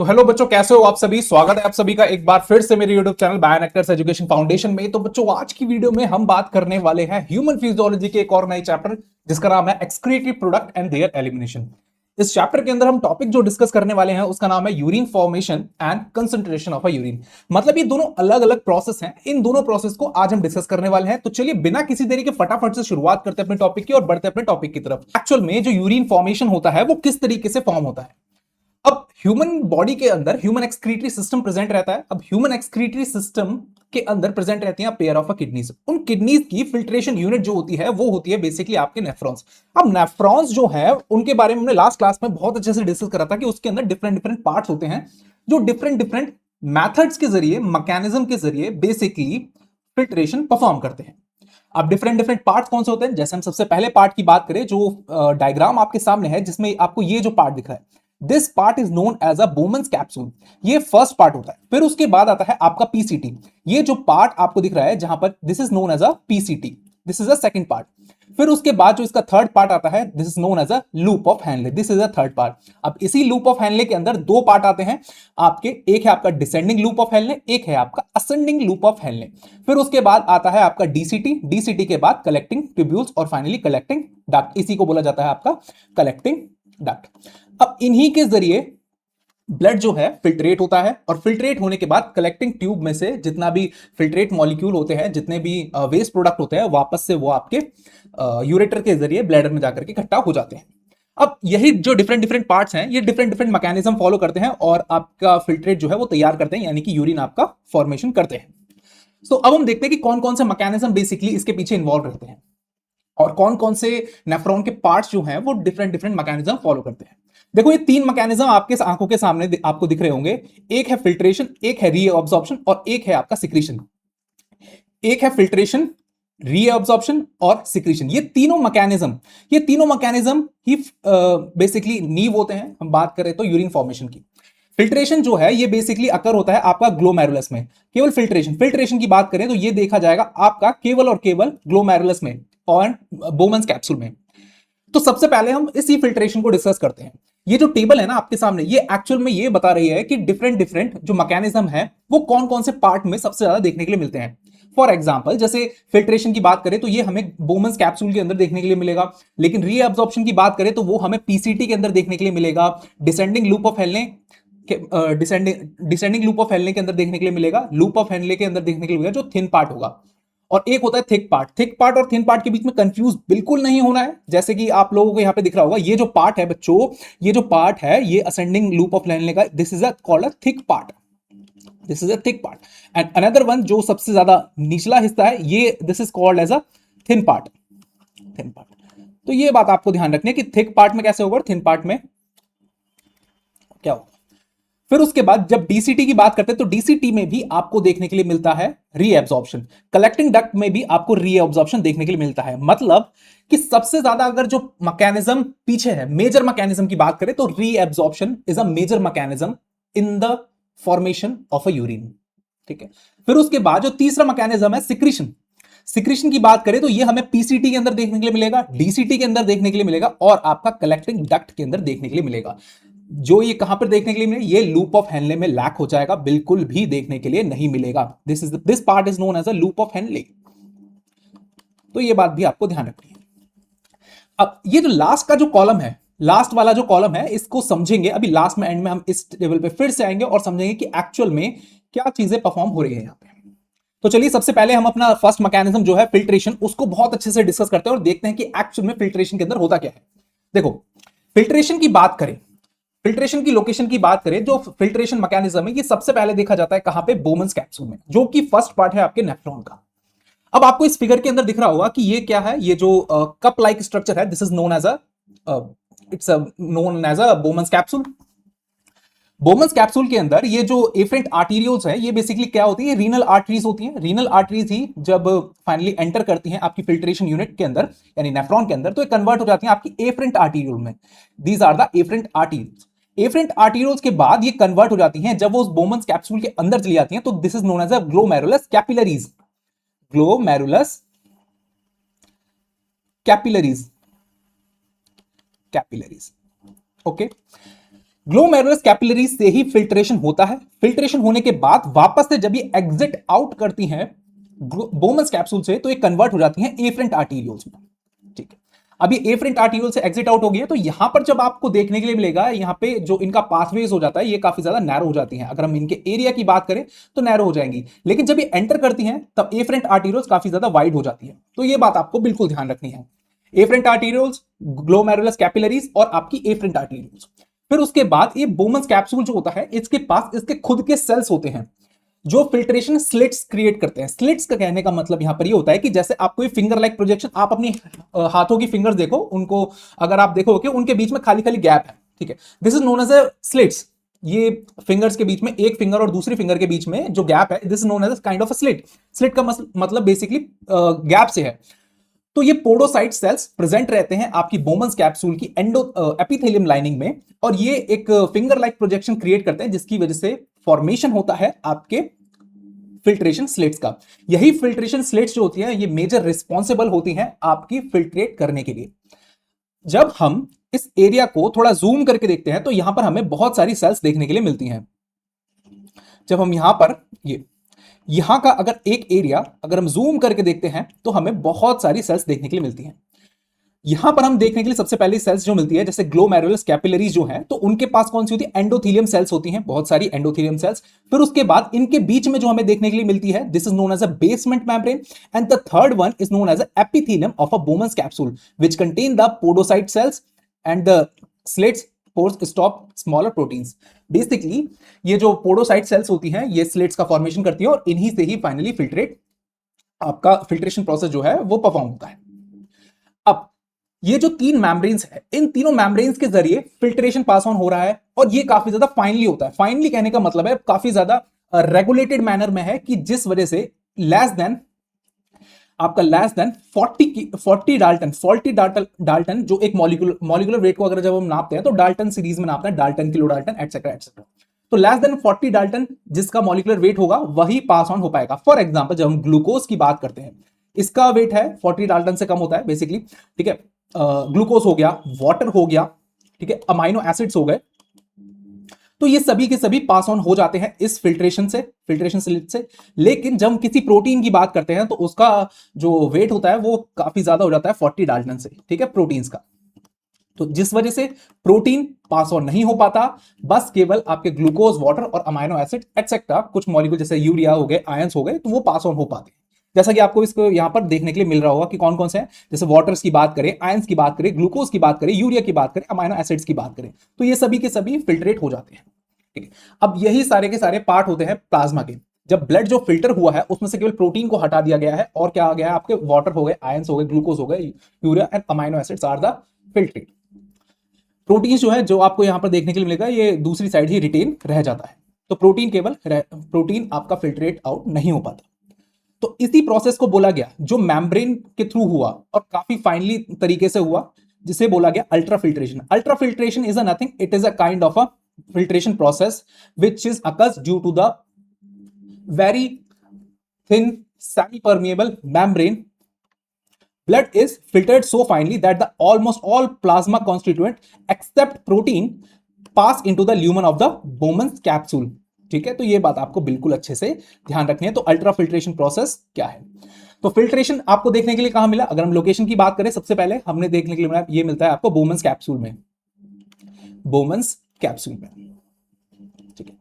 तो हेलो बच्चों, कैसे हो आप सभी। स्वागत है आप सभी का एक बार फिर से मेरे YouTube चैनल बायोनेक्टर्स एजुकेशन फाउंडेशन में। तो बच्चों, आज की वीडियो में हम बात करने वाले हैं ह्यूमन फिजियोलॉजी के एक और नए चैप्टर जिसका नाम है excretory product and there elimination. इस चैप्टर के अंदर हम टॉपिक जो डिस्कस करने वाले हैं उसका नाम है urine formation and concentration of a urine. मतलब ये दोनों अलग अलग प्रोसेस हैं, इन दोनों प्रोसेस को आज हम डिस्कस करने वाले हैं। तो चलिए बिना किसी देरी के फटाफट से शुरुआत करते हैं अपने टॉपिक की और बढ़ते हैं अपने टॉपिक की तरफ। एक्चुअल में जो यूरिन फॉर्मेशन होता है वो किस तरीके से फॉर्म होता है। अब ह्यूमन बॉडी के अंदर ह्यूमन एक्सक्रीटरी सिस्टम प्रेजेंट रहता है। अब ह्यूमन एक्सक्रीटरी सिस्टम के अंदर प्रेजेंट रहती हैं पेयर ऑफ किडनीज। उन किडनीज की फिल्ट्रेशन यूनिट जो होती है वो होती है बेसिकली आपके नेफ्रॉन्स। अब नेफ्रॉन्स जो है उनके बारे में हमने लास्ट क्लास में बहुत अच्छे से डिस्कस करा था कि उसके अंदर डिफरेंट डिफरेंट पार्ट्स होते हैं जो डिफरेंट डिफरेंट मैथड्स के जरिए, मैकेनिज्म के जरिए बेसिकली फिल्ट्रेशन परफॉर्म करते हैं। अब डिफरेंट डिफरेंट पार्ट कौन से होते हैं, जैसे हम सबसे पहले पार्ट की बात करें, जो डायग्राम आपके सामने है जिसमें आपको ये जो पार्ट दिख रहा है, this part is known as a Bowman's capsule. ये फर्स्ट पार्ट होता है। फिर उसके बाद आता है आपका पीसीटी। ये जो पार्ट आपको दिख रहा है जहां पर this is known as a PCT, this is a second part. फिर उसके बाद जो इसका थर्ड पार्ट आता है, this is known as a loop of Henle, this is a third part. अब इसी लूप ऑफ हैनले के अंदर दो पार्ट आते हैं आपके, एक है आपका डिसेंडिंग लूप ऑफ हैनले, एक है आपका असेंडिंग लूप ऑफ हैनले। फिर उसके बाद आता है आपका डीसीटी, डीसीटी के बाद कलेक्टिंग ट्यूब्यूल्स और फाइनली कलेक्टिंग डक्ट। इसी को बोला जाता है आपका कलेक्टिंग डक्ट। अब इन्हीं के जरिए ब्लड जो है फिल्ट्रेट होता है और फिल्ट्रेट होने के बाद कलेक्टिंग ट्यूब में से जितना भी फिल्ट्रेट मॉलिक्यूल होते हैं, जितने भी वेस्ट प्रोडक्ट होते हैं, वापस से वो आपके यूरेटर के जरिए ब्लैडर में जाकर के इकट्ठा हो जाते हैं। अब यही जो डिफरेंट डिफरेंट पार्ट्स हैं ये डिफरेंट डिफरेंट मैकेनिज्म फॉलो करते हैं और आपका फिल्ट्रेट जो है वो तैयार करते हैं, यानी कि यूरिन आपका फॉर्मेशन करते हैं। तो अब हम देखते हैं कि कौन कौन से मैकेनिज्म बेसिकली इसके पीछे इन्वॉल्व रहते हैं और कौन कौन से नेफ्रॉन के पार्ट्स जो हैं वो डिफरेंट डिफरेंट मैकेनिज्म फॉलो करते हैं। देखो, ये तीन मैकेनिज्म आपके आंखों के सामने आपको दिख रहे होंगे। एक है फिल्ट्रेशन, एक है रीअब्सॉर्प्शन और एक है आपका सिक्रीशन। एक है फिल्ट्रेशन, रीअब्सॉर्प्शन और सिक्रीशन। ये तीनों मैकेनिज्म ही बेसिकली नींव होते हैं। हम बात करें तो यूरिन फॉर्मेशन की। फिल्ट्रेशन जो है ये बेसिकली अकर होता है आपका ग्लोमेरुलस में। केवल फिल्ट्रेशन की बात करें तो ये देखा जाएगा आपका केवल और केवल ग्लोमेरुलस में और बोमन्स कैप्सूल में। तो सबसे पहले हम इसी फिल्ट्रेशन को डिस्कस करते हैं। ये जो टेबल है ना आपके सामने, ये एक्चुअल में ये बता रही है कि डिफरेंट डिफरेंट जो मैकेनिज्म है वो कौन कौन से पार्ट में सबसे ज्यादा देखने के लिए मिलते हैं। फॉर एग्जाम्पल, जैसे फिल्ट्रेशन की बात करें तो ये हमें बोमन्स कैप्सूल के अंदर देखने के लिए मिलेगा, लेकिन रीअब्सॉर्प्शन की बात करें तो वो हमें पीसीटी के अंदर देखने के लिए मिलेगा, descending loop of हेलने descending loop of हेलने के अंदर देखने के लिए मिलेगा, लूप ऑफ हेनले के अंदर देखने के लिए मिलेगा जो थिन पार्ट होगा, और एक होता है थिक पार्ट। थिक पार्ट और थिन पार्ट के बीच में कंफ्यूज बिल्कुल नहीं होना है। जैसे कि आप लोगों को यहां पे दिख रहा होगा, ये जो पार्ट है बच्चों, ये जो पार्ट है ये असेंडिंग लूप ऑफ हेनले का, this is called a thick part, this is a thick part. And another one जो सबसे ज्यादा निचला हिस्सा है ये, this is called as a thin part, thin part. तो ये बात आपको ध्यान रखनी है कि थिक पार्ट में कैसे होगा और थिन पार्ट में क्या होगा। फिर उसके बाद जब डीसीटी की बात करते हैं तो डीसीटी में भी आपको देखने के लिए मिलता है रीएब्सॉर्प्शन। कलेक्टिंग डक्ट में भी आपको रीएब्सॉर्प्शन देखने के लिए मिलता है। मतलब कि सबसे ज्यादा अगर जो मैकेनिज्म पीछे है, मेजर मैकेनिज्म की बात करें तो reabsorption is a major mechanism in the formation of a urine. ठीक है। फिर उसके बाद जो तीसरा मैकेनिज्म है सिक्रीशन। सिक्रीशन की बात करें तो ये हमें पीसीटी के अंदर देखने के लिए मिलेगा, डीसीटी के अंदर देखने के लिए मिलेगा और आपका कलेक्टिंग डक्ट के अंदर देखने के लिए मिलेगा। जो ये कहां पर देखने के लिए मिलेगा, ये लूप ऑफ हेनले में लैक हो जाएगा, बिल्कुल भी देखने के लिए नहीं मिलेगा। This part is known as a loop of Henle. तो ये बात भी आपको ध्यान रखनी है। अब ये जो लास्ट का जो कॉलम है, लास्ट वाला जो कॉलम है, इसको समझेंगे अभी लास्ट में, एंड में हम इस टेबल पे फिर से आएंगे और समझेंगे कि एक्चुअल में क्या चीजें परफॉर्म हो रही है यहां पे। तो चलिए सबसे पहले हम अपना फर्स्ट मैकेनिज्म जो है फिल्ट्रेशन, उसको बहुत अच्छे से डिस्कस करते हैं और देखते हैं कि एक्चुअल में फिल्ट्रेशन के अंदर होता क्या है। देखो, फिल्ट्रेशन की बात करें, फिल्ट्रेशन की लोकेशन की बात करें, जो फिल्ट्रेशन मैकेनिज्म है ये सबसे पहले देखा जाता है कहां पे, बोमन्स कैप्सूल में, जो कि फर्स्ट पार्ट है आपके नेफ्रॉन का। अब आपको इस फिगर के अंदर दिख रहा होगा कि ये क्या है, ये जो कप लाइक स्ट्रक्चर है, this is known as a it's known as a Bowman's capsule. Bowman's capsule के अंदर ये जो एफरेंट आर्टेरियोल्स है, ये बेसिकली क्या होती है, रीनल आर्टरीज होती हैं। रीनल आर्टरीज ही जब फाइनली एंटर करती हैं आपकी फिल्ट्रेशन यूनिट के अंदर, यानी नेफ्रॉन के अंदर, तो ये कन्वर्ट हो जाती हैं आपकी एफरेंट आर्टेरियोल में। These are the efferent arteries. Efferent arterioles के बाद ये कन्वर्ट हो जाती हैं, जब वो उस बोमन्स कैप्सूल के अंदर चली जाती हैं तो this is known as a glomerulus capillaries, glomerulus capillaries, capillaries. Okay. Glomerulus capillary से ही फिल्ट्रेशन होता है। फिल्ट्रेशन होने के बाद वापस से जब ये एग्जिट आउट करती हैं बोमन्स कैप्सूल से, तो ये कन्वर्ट हो जाती हैं एफरेंट आर्टीरियोल्स में। ठीक है, अब ये एफरेंट आर्टीरियोल से एग्जिट आउट हो गई है, तो यहां पर जब आपको देखने के लिए मिलेगा, यहां पे जो इनका पाथवेज हो जाता है ये काफी ज्यादा नैरो हो जाती हैं। अगर हम इनके एरिया की बात करें तो नैरो हो जाएंगी, लेकिन जब ये एंटर करती हैं तब एफरेंट आर्टीरियोल्स काफी ज्यादा वाइड हो जाती है। तो ये बात आपको बिल्कुल ध्यान रखनी है। एफरेंट आर्टीरियोल्स, ग्लोमेरुलस कैपिलरीज और आपकी एफरेंट आर्टीरियोल्स। फिर उसके बाद ये बोमन्स कैप्सूल जो होता है, इसके पास इसके खुद के सेल्स होते हैं जो फिल्ट्रेशन स्लिट्स क्रिएट करते हैं। स्लिट्स का कहने का मतलब यहां पर ये होता है कि जैसे आप कोई फिंगर लाइक प्रोजेक्शन, आप अपनी हाथों की फिंगर्स देखो, उनको अगर आप देखोगे उनके बीच में खाली खाली गैप है। ठीक है, this is known as a slits. ये फिंगर्स के बीच में, एक फिंगर और दूसरी फिंगर के बीच में जो गैप है, this is known as kind of a slit. Slit का मतलब बेसिकली गैप से है। तो ये पोडोसाइट सेल्स प्रेजेंट रहते हैं आपकी बोमन्स कैप्सूल की एंडो एपिथेलियम लाइनिंग में, और ये एक फिंगर लाइक प्रोजेक्शन क्रिएट करते हैं, जिसकी वजह से फॉर्मेशन होता है आपके फिल्ट्रेशन स्लिट्स का। यही फिल्ट्रेशन स्लिट्स जो होती हैं, ये मेजर रिस्पॉन्सिबल होती हैं आपकी फिल्ट्रेट करने के लिए। जब हम इस एरिया को थोड़ा जूम करके देखते हैं, तो यहां पर हमें बहुत सारी सेल्स देखने के लिए मिलती हैं। जब हम यहां पर यहां का अगर एक एरिया अगर हम जूम करके देखते हैं, तो हमें बहुत सारी सेल्स देखने के लिए मिलती हैं। यहां पर हम देखने के लिए सबसे पहली सेल्स जो मिलती है, जैसे ग्लोमेरुलस कैपिलरीज जो है, तो उनके पास कौन सी होती है, एंडोथेलियम सेल्स होती हैं, बहुत सारी एंडोथेलियम सेल्स। फिर उसके बाद इनके बीच में जो हमें देखने के लिए मिलती है, this is known as a basement membrane, and the third one is known as a epithelium of a Bowman's capsule which contain the podocyte cells and the slits pores stop smaller proteins. Basically ये जो podocyte cells होती हैं, ये slits का formation करती है, और इन्हीं से ही फाइनली फिल्ट्रेट आपका फिल्ट्रेशन प्रोसेस जो है वो परफॉर्म होता है। अब ये जो तीन मेम्ब्रेन्स है, इन तीनों मेम्ब्रेन्स के जरिए फिल्ट्रेशन पास ऑन हो रहा है, और ये काफी ज्यादा फाइनली होता है। फाइनली कहने का मतलब है काफी ज्यादा रेगुलेटेड मैनर में है, कि जिस वजह से लेस देन 40 डाल्टन जो एक मॉलिक्यूलर वेट को अगर जब हम नापते हैं तो डाल्टन सीरीज में नापते हैं, Dalton, kilo Dalton, etcetera etcetera. तो लेस देन 40 डाल्टन जिसका मॉलिक्यूलर वेट होगा वही पास ऑन हो पाएगा। फॉर एग्जांपल जब हम ग्लूकोज की बात करते हैं, इसका वेट है 40 डाल्टन से कम होता है बेसिकली। ठीक है, ग्लूकोज हो गया, वाटर हो गया, ठीक है, अमाइनो एसिड्स हो गए, तो ये सभी के सभी पास ऑन हो जाते हैं इस फिल्ट्रेशन स्लिट से। लेकिन जब हम किसी प्रोटीन की बात करते हैं, तो उसका जो वेट होता है वो काफी ज्यादा हो जाता है 40 डाल्टन से। ठीक है, प्रोटीन्स का। तो जिस वजह से प्रोटीन पास ऑन नहीं हो पाता, बस केवल आपके ग्लूकोज, वाटर और अमाइनो एसिड एटसेट्रा कुछ मॉलिक्यूल जैसे यूरिया हो गए, आयंस हो गए, तो वो पास ऑन हो पाते हैं। जैसा कि आपको इसको यहां पर देखने के लिए मिल रहा होगा कि कौन कौन से हैं, जैसे वाटर्स की बात करें, आयंस की बात करें, ग्लूकोज की बात करें, यूरिया की बात करें, अमाइनो एसिड्स की बात करें, तो ये सभी के सभी फिल्ट्रेट हो जाते हैं। ठीक है, अब यही सारे के सारे पार्ट होते हैं प्लाज्मा के। जब ब्लड जो फिल्टर हुआ है उसमें से केवल प्रोटीन को हटा दिया गया है, और क्या आ गया है, आपके वाटर हो गए, आयंस हो गए, ग्लूकोज हो गए, urea and amino acids are the filtrate. Protein जो है, जो आपको यहां पर देखने के लिए मिलेगा, ये दूसरी साइड ही रिटेन रह जाता है। तो प्रोटीन आपका फिल्ट्रेट आउट नहीं हो पाता। तो इसी प्रोसेस को बोला गया जो मेम्ब्रेन के थ्रू हुआ और काफी फाइनली तरीके से हुआ, जिसे बोला गया ultra filtration. Ultra filtration is a nothing, it is a kind of a filtration process which is occurs due to the very thin semi-permeable membrane. Blood is filtered so finely that the almost all plasma constituent except protein pass into the lumen of the Bowman's capsule. ठीक है, तो ये बात आपको बिल्कुल अच्छे से ध्यान रखनी है। तो अल्ट्रा फिल्ट्रेशन प्रोसेस क्या है, तो फिल्ट्रेशन आपको देखने के लिए कहां मिला, अगर हम लोकेशन की बात करें, सबसे पहले हमने देखने के लिए मिला, ये मिलता है आपको बोमन्स कैप्सूल में। बोमन्स कैप्सूल में, ठीक है।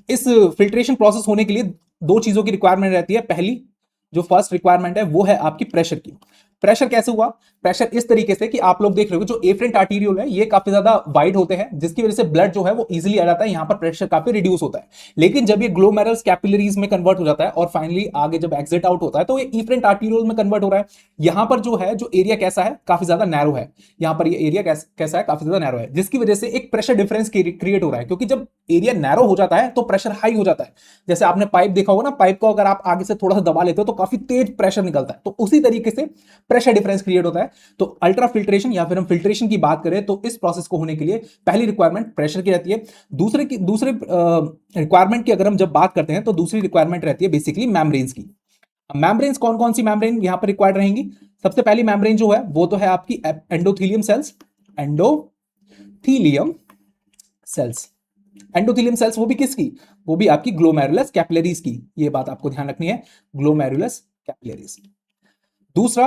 इस फिल्ट्रेशन प्रोसेस होने के लिए दो चीजों की रिक्वायरमेंट रहती है। पहली जो फर्स्ट रिक्वायरमेंट है वो है आपकी प्रेशर की। प्रेशर कैसे हुआ, प्रेशर इस तरीके से कि आप लोग देख रहे हो जो एफरेंट आर्टीरियोल है ये काफी ज्यादा वाइड होते हैं, जिसकी वजह से ब्लड जो है वो इजीली आ जाता है, यहां पर प्रेशर काफी रिड्यूस होता है। लेकिन जब ये ग्लोमेरुलस कैपिलरीज में कन्वर्ट हो जाता है और फाइनली आगे जब एग्जिट आउट होता है, तो ये एफरेंट आर्टीरियोल में कन्वर्ट हो रहा है। यहां पर जो है, जो एरिया कैसा है, काफी ज्यादा नैरो है। यहां पर ये एरिया कैसा है, काफी ज्यादा नैरो है, जिसकी वजह से एक प्रेशर डिफरेंस क्रिएट हो रहा है। क्योंकि जब एरिया नैरो हो जाता है तो प्रेशर हाई हो जाता है। जैसे आपने पाइप देखा होगा ना, पाइप को अगर आप आगे से थोड़ा सा दबा लेते हो तो काफी तेज प्रेशर निकलता है, तो उसी तरीके से प्रेशर डिफरेंस क्रिएट होता है। तो अल्ट्रा फिल्ट्रेशन या फिर हम फिल्ट्रेशन की बात करें, तो इस प्रोसेस को होने के लिए पहली रिक्वायरमेंट प्रेशर की रहती है। दूसरे रिक्वायरमेंट की अगर हम जब बात करते हैं, तो दूसरी रिक्वायरमेंट रहती है बेसिकली मेम्ब्रेन्स की। मेम्ब्रेन्स कौन कौन सी मेम्ब्रेन यहां पर रिक्वायर्ड रहेंगी, सबसे पहली मेम्ब्रेन जो है वो तो है आपकी endothelium cells, endothelium cells. Endothelium cells वो भी किसकी, वो भी आपकी ग्लोमेरुलस कैपिलरीज की, ये बात आपको ध्यान रखनी है, ग्लोमेरुलस कैपिलरीज। दूसरा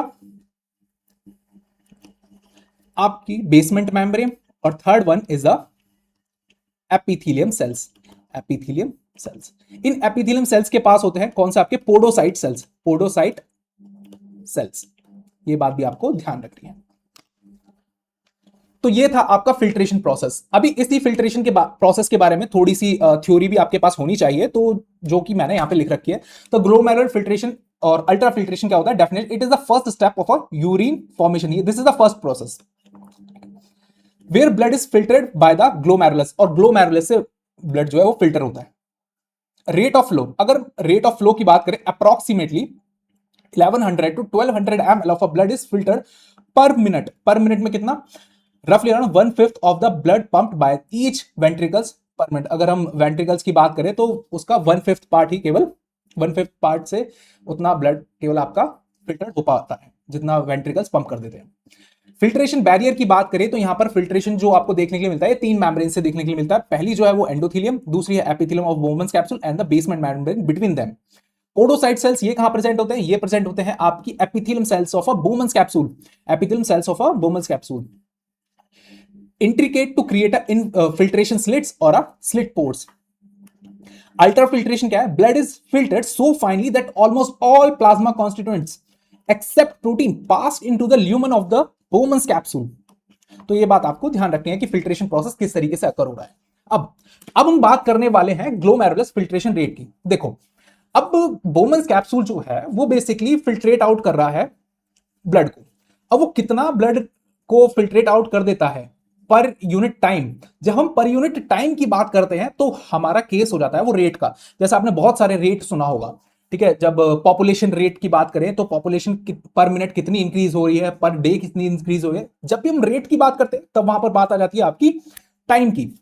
आपकी बेसमेंट मेम्ब्रेन, और third one is the epithelium cells. Epithelium cells, in epithelium cells के पास होते हैं कौन से, आपके पोडोसाइट सेल्स, पोडोसाइट सेल्स, ये बात भी आपको ध्यान रखनी है। तो ये था आपका फिल्ट्रेशन प्रोसेस। अभी इसी फिल्ट्रेशन के प्रोसेस के बारे में थोड़ी सी थ्योरी भी आपके पास होनी चाहिए, तो जो कि मैंने यहां पे लिख रखी है। तो ग्लोमेरुलर फिल्ट्रेशन और अल्ट्रा फिल्ट्रेशन क्या होता है, definitely it is the first step of a urine formation, this is the first process where blood is filtered by the glomerulus, और ग्लोमेरुलस से ब्लड जो है वो फिल्टर होता है। रेट ऑफ फ्लो, अगर रेट ऑफ फ्लो की बात करें, approximately 1100 to 1200 ml of blood is filtered per minute. Per minute में कितना, रफली around 1/5 of the blood pumped by each ventricles पर मिनट। अगर हम वेंट्रिकल्स की बात करें तो उसका 1/5 पार्ट ही, केवल 1/5 पार्ट से उतना ब्लड केवल आपका फिल्टर हो पाता है जितना वेंट्रिकल्स पंप कर देते हैं। फिल्ट्रेशन बैरियर की बात करें तो यहां पर फिल्ट्रेशन जो आपको देखने के लिए मिलता है, तीन मेम्ब्रेन से देखने के लिए मिलता है। पहली जो है वो एंडोथेलियम, दूसरी है epithelium of Bowman's capsule and the basement membrane between them. Podocyte cells ये कहां प्रेजेंट होते हैं, ये प्रेजेंट होते हैं आपकी epithelium cells of a Bowman's capsule, epithelium cells of a Bowman's capsule. Intricate to create a filtration slits और a slit pores. Ultra filtration क्या है, blood is filtered so finally that almost all plasma constituents except protein pass into the lumen of the Bowman's capsule. तो ये बात आपको ध्यान रखनी है कि फिल्ट्रेशन प्रोसेस किस तरीके से अकर हो रहा है। अब हम बात करने वाले हैं ग्लोमेरुलस फिल्ट्रेशन रेट की। देखो, अब बोमन्स कैप्सूल जो है वो बेसिकली फिल्ट्रेट आउट कर रहा है ब्लड को। अब वो कितना ब्लड को फिल्ट्रेट आउट कर देता है पर यूनिट टाइम, जब हम पर यूनिट टाइम की बात करते हैं तो हमारा केस हो जाता है वो रेट का। जैसे आपने बहुत सारे रेट सुना होगा, ठीक है, जब पॉपुलेशन रेट की बात करें तो पॉपुलेशन पर मिनट कितनी इंक्रीज हो रही है, पर डे कितनी इंक्रीज हो रही है, जब भी हम रेट की बात करते हैं तब वहां पर बात आ जाती है आपकी टाइम की।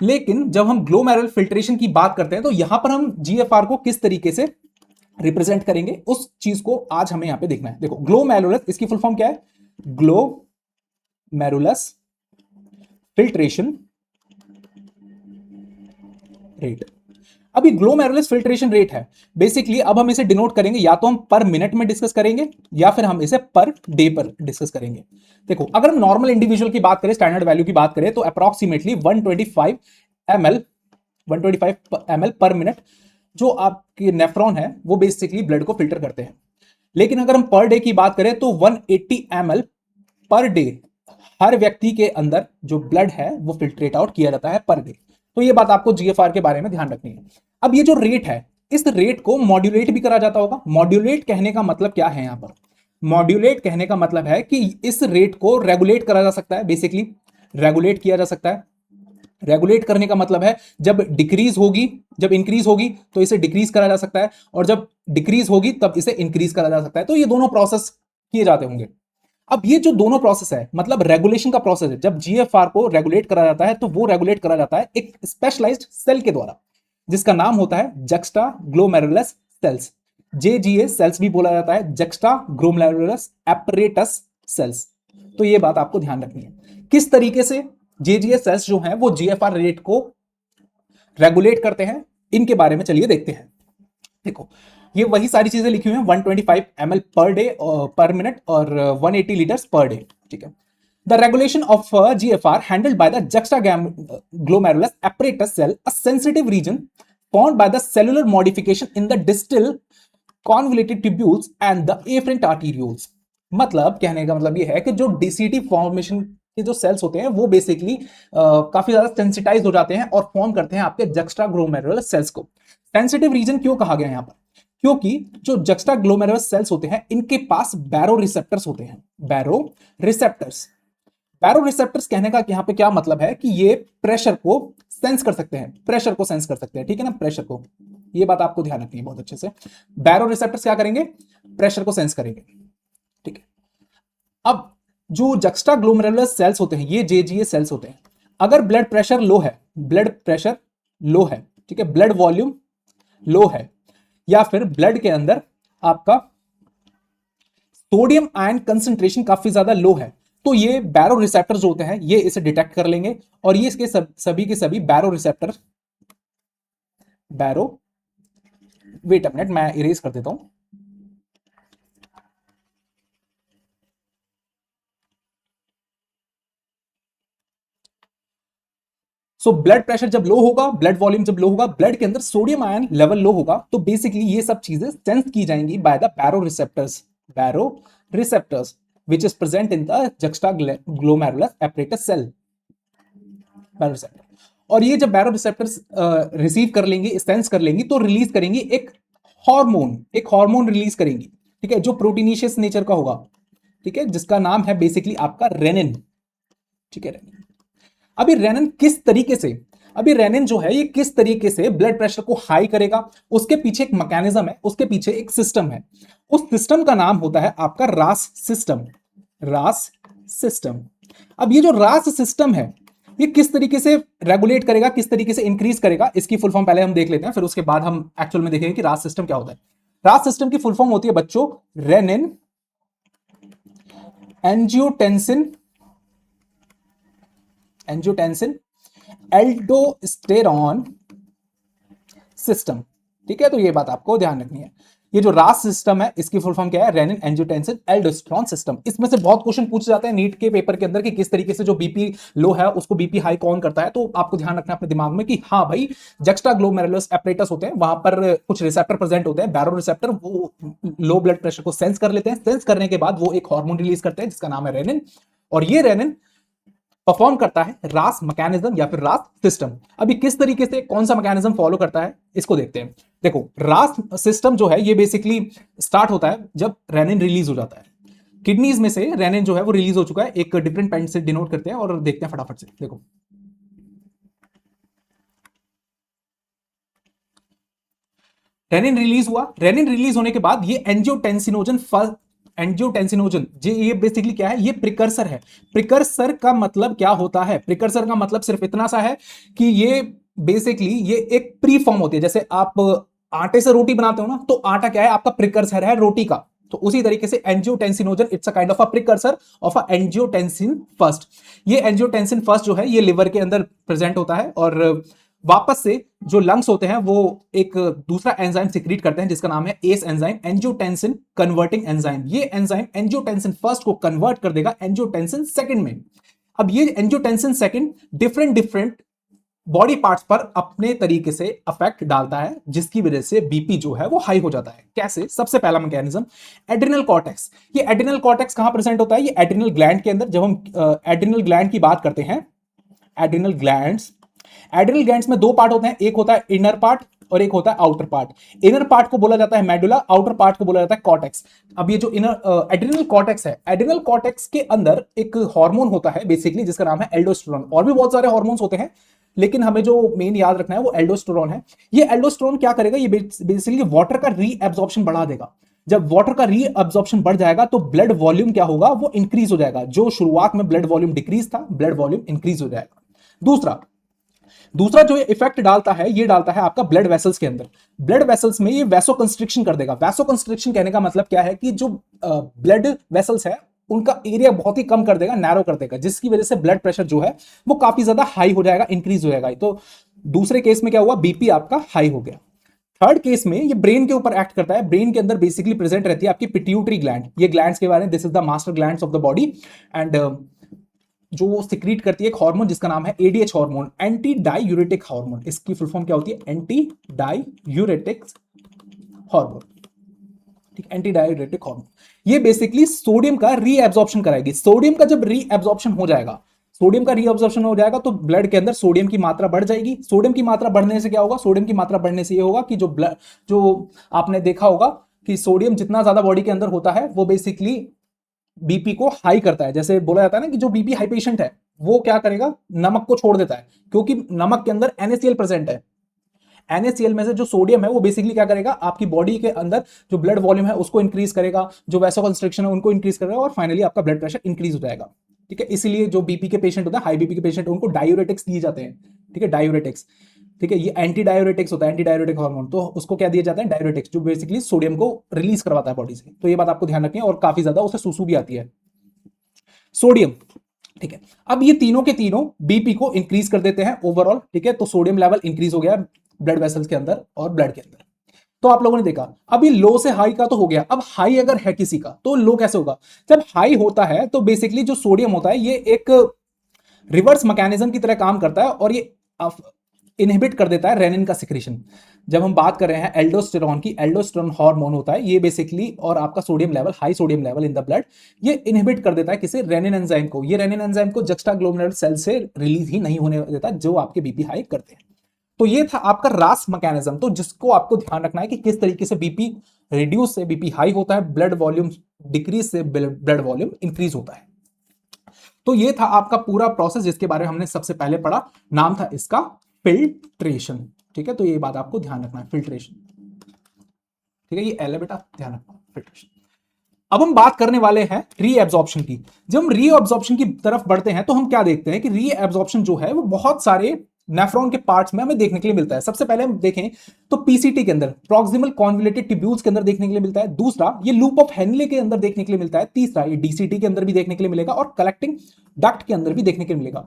लेकिन जब हम ग्लोमेरुलर फिल्ट्रेशन की बात करते हैं तो यहां पर हम जीएफआर को किस तरीके से रिप्रेजेंट करेंगे, उस चीज को आज हमें यहां पे देखना है। देखो, ग्लोमेरुलस, इसकी फुल फॉर्म क्या है, ग्लोमेरुलस फिल्ट्रेशन रेट। अभी ग्लोमेरुलस फिल्ट्रेशन रेट है बेसिकली, अब हम इसे डिनोट करेंगे या तो हम पर मिनट में डिस्कस करेंगे या फिर हम इसे पर डे पर डिस्कस करेंगे। देखो, अगर हम नॉर्मल इंडिविजुअल की बात करें, स्टैंडर्ड वैल्यू की बात करें तो अप्रोक्सीमेटली 125 ml पर मिनट जो आपके नेफ्रॉन है वो बेसिकली ब्लड को फिल्टर करते हैं। लेकिन अगर हम पर डे की बात करें तो 180 ml पर डे हर व्यक्ति के अंदर जो ब्लड है वो फिल्ट्रेट आउट किया जाता है पर डे। तो ये बात आपको जीएफआर के बारे में ध्यान रखनी है। अब ये जो रेट है, इस रेट को मॉड्यूलेट भी करा जाता होगा। मॉड्यूलेट कहने का मतलब क्या है, यहां पर मॉड्यूलेट कहने का मतलब है कि इस रेट को रेगुलेट करा जा सकता है, बेसिकली रेगुलेट किया जा सकता है। रेगुलेट करने का मतलब है जब डिक्रीज होगी, जब इंक्रीज होगी तो इसे डिक्रीज करा जा सकता है, और जब डिक्रीज होगी तब इसे इंक्रीज करा जा सकता है। तो ये दोनों प्रोसेस किए जाते होंगे। अब ये जो दोनों प्रोसेस है, मतलब रेगुलेशन का प्रोसेस है, जब जीएफआर को रेगुलेट करा जाता है तो वो रेगुलेट करा जाता है एक स्पेशलाइज्ड सेल के द्वारा जिसका नाम होता है juxta glomerulus cells. JGA cells भी बोला जाता है, जक्स्टा ग्लोमेरुलस एपरेटस सेल्स। तो ये बात आपको ध्यान रखनी है, किस तरीके से जेजीए सेल्स जो हैं वो जीएफआर रेट को रेगुलेट करते हैं, इनके बारे में चलिए देखते हैं। देखो, ये वही सारी चीजें लिखी हुई हैं, 125 ml पर डे पर मिनट और 180 लीटर्स पर डे, ठीक है। The regulation of GFR handled by the juxta glomerulus apparatus cell, a sensitive region formed by the cellular modification in the distal convoluted tubules and the afferent arterioles। मतलब कहने का मतलब ये है कि जो डीसीटी फॉर्मेशन के जो सेल्स होते हैं वो बेसिकली काफी ज्यादा सेंसिटाइज हो जाते हैं और फॉर्म करते हैं आपके जक्स्टा ग्लोमेरुलस सेल्स को। सेंसिटिव रीजन क्यों कहा गया यहां पर, क्योंकि जो जक्स्टा ग्लोमेरुलस सेल्स होते हैं इनके पास बैरो रिसेप्टर्स होते हैं। बैरो रिसेप्टर्स, बैरो रिसेप्टर्स कहने का यहां पे क्या मतलब है कि ये प्रेशर को सेंस कर सकते हैं, प्रेशर को सेंस कर सकते हैं, ठीक है ना, प्रेशर को। ये बात आपको ध्यान रखनी है बहुत अच्छे से। बैरो रिसेप्टर्स क्या करेंगे, प्रेशर को सेंस करेंगे, ठीक है। अब जो जक्स्टा ग्लोमेरुलस सेल्स होते हैं ये जेजीए सेल्स होते हैं। अगर ब्लड प्रेशर लो है, ब्लड प्रेशर लो है, ठीक है, ब्लड वॉल्यूम लो है, या फिर ब्लड के अंदर आपका सोडियम आयन कंसंट्रेशन काफी ज्यादा लो है, तो ये बैरो रिसेप्टर जो होते हैं ये इसे डिटेक्ट कर लेंगे और ये इसके सभी के सभी baro receptor, baro, wait a minute मैं इरेज कर देता हूं। सो ब्लड प्रेशर जब लो होगा, ब्लड वॉल्यूम जब लो होगा, ब्लड के अंदर सोडियम आयन लेवल लो होगा, तो बेसिकली ये सब चीजें सेंस की जाएंगी by the baro receptors, baro receptors which is present in the juxta glomerular apparatus cell, baro receptor. और ये जब बैरो रिसेप्टर्स रिसीव कर लेंगे, सेंस कर लेंगी, तो रिलीज करेंगी एक हार्मोन रिलीज करेंगी, ठीक है, जो प्रोटीनिशियस नेचर का होगा, ठीक है, जिसका नाम है बेसिकली आपका रेनिन, ठीक है, रेनिन। अभी रेनिन किस तरीके से, अभी रेनिन जो है ये किस तरीके से ब्लड प्रेशर को हाई करेगा, उसके पीछे एक मैकेनिज्म है, उसके पीछे एक सिस्टम है, उस सिस्टम का नाम होता है आपका रास सिस्टम, रास सिस्टम। अब ये जो रास सिस्टम है ये किस तरीके से रेगुलेट करेगा, किस तरीके से इंक्रीज करेगा, इसकी फुल फॉर्म पहले हम देख लेते हैं, फिर उसके बाद हम एक्चुअल में देखेंगे कि रास सिस्टम क्या होता है। रास सिस्टम की फुल फॉर्म होती है बच्चों renin angiotensin, angiotensin aldosterone system, ठीक है, तो ये बात आपको ध्यान रखनी है। ये जो रास सिस्टम है इसकी फुल फॉर्म क्या है, रेनिन एंजियोटेंसिन एल्डोस्टेरॉन सिस्टम। इसमें से बहुत क्वेश्चन पूछे जाते हैं नीट के पेपर के अंदर कि किस तरीके से जो बीपी लो है उसको बीपी हाई कौन करता है, तो आपको ध्यान रखना अपने दिमाग में कि हाँ भाई जक्स्टा ग्लोमेरुलस एपरेटस होते हैं, वहां पर कुछ रिसेप्टर प्रेजेंट होते हैं, बैरो रिसेप्टर, वो लो ब्लड प्रेशर को सेंस कर लेते हैं, सेंस करने के बाद वो एक हार्मोन रिलीज करते हैं जिसका नाम है रेनिन, और ये रेनिन परफॉर्म करता है रास मैकेनिज्म या फिर रास सिस्टम। अभी किस तरीके से कौन सा मैकेनिज्म फॉलो करता है इसको देखते हैं। देखो रास सिस्टम जो है ये बेसिकली स्टार्ट होता है जब रेनिन रिलीज हो जाता है, किडनीज में से रेनिन जो है वो रिलीज हो चुका है, एक डिफरेंट पेन से डिनोट करते हैं और देखते हैं फटाफट से। देखो रेनिन रिलीज हुआ, रेनिन रिलीज होने के बाद ये एंजियोटेंसिनोजन, एंजियोटेंसिनोजन ये बेसिकली क्या है, ये प्रिकर्सर है। प्रिकर्सर का मतलब क्या होता है, प्रिकर्सर का मतलब सिर्फ इतना सा है कि ये बेसिकली ये एक प्री फॉर्म होती है, जैसे आप आटे से रोटी बनाते हो ना, तो आटा क्या है आपका प्रिकर्सर है रोटी का, तो उसी तरीके से angiotensinogen it's a kind of a precursor of a angiotensin first. ये एंजियोटेंसिन फर्स्ट जो है ये लिवर के अंदर प्रेजेंट होता है और वापस से जो लंग्स होते हैं वो एक दूसरा एंजाइम सिक्रीट करते हैं जिसका नाम है ACE enzyme, angiotensin converting enzyme. ये एंजाइम एंजियोटेंसिन फर्स्ट को कन्वर्ट कर देगा एंजियोटेंसिन सेकंड में। अब ये angiotensin second different different body parts पर अपने तरीके से अफेक्ट डालता है, जिसकी वजह से बीपी जो है वो हाई हो जाता है। कैसे? सबसे पहला मैकेनिज्म एड्रिनल कॉर्टेक्स। ये एड्रिनल कॉर्टेक्स कहां प्रेजेंट होता है, ये एड्रिनल ग्लैंड के अंदर। जब हम एड्रिनल ग्लैंड की बात करते हैं, एड्रिनल ग्लैंड्स, एड्रिनल ग्लैंड्स में दो पार्ट होते हैं, एक होता है इनर पार्ट और एक होता है आउटर पार्ट। इनर पार्ट को बोला जाता है मेडुला, आउटर पार्ट को बोला जाता है कॉर्टेक्स। अब ये जो इनर एड्रिनल कॉर्टेक्स है, एड्रिनल कॉर्टेक्स के अंदर एक हार्मोन होता है बेसिकली जिसका नाम है एल्डोस्टेरोन। और भी बहुत सारे हार्मोन्स होते हैं लेकिन हमें जो मेन याद रखना है वो एल्डोस्टेरोन है। ये एल्डोस्टेरोन क्या करेगा, ये बेसिकली वाटर का रीएब्जॉर्प्शन बढ़ा देगा। जब वाटर का रीअब्जॉर्प्शन बढ़ जाएगा तो ब्लड वॉल्यूम क्या होगा, वो इंक्रीज हो जाएगा। जो शुरुआत में ब्लड वॉल्यूम डिक्रीज था, ब्लड वॉल्यूम इंक्रीज हो जाएगा। दूसरा जो इफेक्ट डालता है, ये डालता है आपका ब्लड वेसल्स के अंदर। ब्लड वेसल्स में ये वैसो कंस्ट्रिक्शन कर देगा। वैसो कंस्ट्रिक्शन कहने का मतलब क्या है कि जो ब्लड वेसल्स है उनका एरिया बहुत ही कम कर देगा, नैरो कर देगा, जिसकी वजह से ब्लड प्रेशर जो है वो काफी ज्यादा हाई हो जाएगा, इंक्रीज हो जाएगा। तो दूसरे केस में क्या हुआ, बीपी आपका हाई हो गया। थर्ड केस में ये ब्रेन के ऊपर एक्ट करता है। ब्रेन के अंदर बेसिकली प्रेजेंट रहती है आपकी पिट्यूटरी ग्लैंड। ये ग्लैंड्स के बारे में, this is the master glands of the body, and जो सिक्रीट करती है एक हार्मोन जिसका नाम है ADH hormone, anti diuretic hormone. इसकी फुल फॉर्म क्या होती है, एंटी डायूरेटिक हार्मोन, ठीक, एंटी डायूरेटिक हार्मोन। ये बेसिकली सोडियम का रीएब्जॉर्प्शन कराएगी। सोडियम का जब रीएब्जॉर्प्शन हो जाएगा, सोडियम का रीअब्जॉर्प्शन हो जाएगा तो ब्लड के अंदर सोडियम की मात्रा बढ़ जाएगी। सोडियम की मात्रा बढ़ने से क्या होगा, सोडियम की मात्रा बढ़ने से ये होगा कि जो ब्लड, जो आपने देखा होगा कि सोडियम जितना ज्यादा बॉडी के अंदर होता है वो बेसिकली बीपी को हाई करता है। जैसे बोला जाता है ना कि जो बीपी हाई पेशेंट है वो क्या करेगा, नमक को छोड़ देता है, क्योंकि नमक के अंदर NaCl प्रेजेंट है। NaCl में से जो सोडियम है वो बेसिकली क्या करेगा, आपकी बॉडी के अंदर जो ब्लड वॉल्यूम है उसको इंक्रीज करेगा, जो वैसोकंस्ट्रिक्शन है उनको इंक्रीज करेगा, और फाइनली आपका ब्लड प्रेशर इंक्रीज हो जाएगा। ठीक है, इसीलिए जो बीपी के पेशेंट होता है, हाई बीपी के पेशेंट, उनको डायूरेटिक्स दिए जाते हैं। ठीक है, डायूरेटिक्स, ठीक है, ये एंटी डायूरेटिक्स होता है, एंटी डायूरेटिक हार्मोन, तो उसको क्या दिया जाता है, डायूरेटिक्स, जो बेसिकली सोडियम को रिलीज करवाता है बॉडी से। तो ये बात आपको ध्यान रखनी है, और काफी ज्यादा उससे सुसु भी आती है। सोडियम, ठीक है। अब ये तीनों के तीनों बीपी को इंक्रीज कर देते हैं ओवरऑल, ठीक है। तो सोडियम लेवल इंक्रीज हो गया ब्लड वेसल्स के अंदर और ब्लड के अंदर। तो आप लोगों ने देखा अभी लो से हाई का तो हो गया, अब हाई अगर है किसी का तो लो कैसे होगा? जब हाई होता है तो बेसिकली जो सोडियम होता है ये एक रिवर्स मैकेनिज्म की तरह काम करता है और ये इनहिबिट कर देता है रेनिन का सिक्रीशन। जब हम बात कर रहे हैं एल्डोस्टेरॉन की, एल्डोस्टेरॉन हार्मोन होता है ये बेसिकली, और आपका sodium level, high sodium level in the blood, ये इनहिबिट कर देता है किसी रेनिन एंजाइम को। ये रेनिन एंजाइम को जक्स्टाग्लोमेरुलर सेल से रिलीज ही नहीं होने देता जो आपके बीपी हाई करते हैं। तो ये था आपका रास मैकेनिज्म, तो जिसको आपको ध्यान रखना है कि किस तरीके से बीपी रिड्यूस से बीपी हाई होता है, ब्लड वॉल्यूम डिक्रीज से ब्लड वॉल्यूम इंक्रीज होता है। तो ये था आपका पूरा प्रोसेस जिसके बारे में हमने सबसे पहले पढ़ा, नाम था इसका फिल्ट्रेशन, ठीक है। तो ये बात आपको ध्यान रखना है, फिल्ट्रेशन, ठीक है। ये एल है बेटा, ध्यान रखना, फिल्ट्रेशन। अब हम बात करने वाले हैं रीएब्जॉर्प्शन की। जब हम रीएब्जॉर्प्शन की तरफ बढ़ते हैं तो हम क्या देखते हैं कि रीएब्जॉर्प्शन जो है वो बहुत सारे नेफ्रॉन के पार्ट्स में हमें देखने के लिए मिलता है। सबसे पहले हम देखें तो पीसीटी के अंदर, प्रॉक्सिमल कॉन्वोल्यूटेड ट्यूब्यूल्स के अंदर देखने के लिए मिलता है। दूसरा ये लूप ऑफ हेनले के अंदर देखने के लिए मिलता है। तीसरा ये डीसीटी के अंदर भी देखने के लिए मिलेगा और कलेक्टिंग डक्ट के अंदर भी देखने के लिए मिलेगा।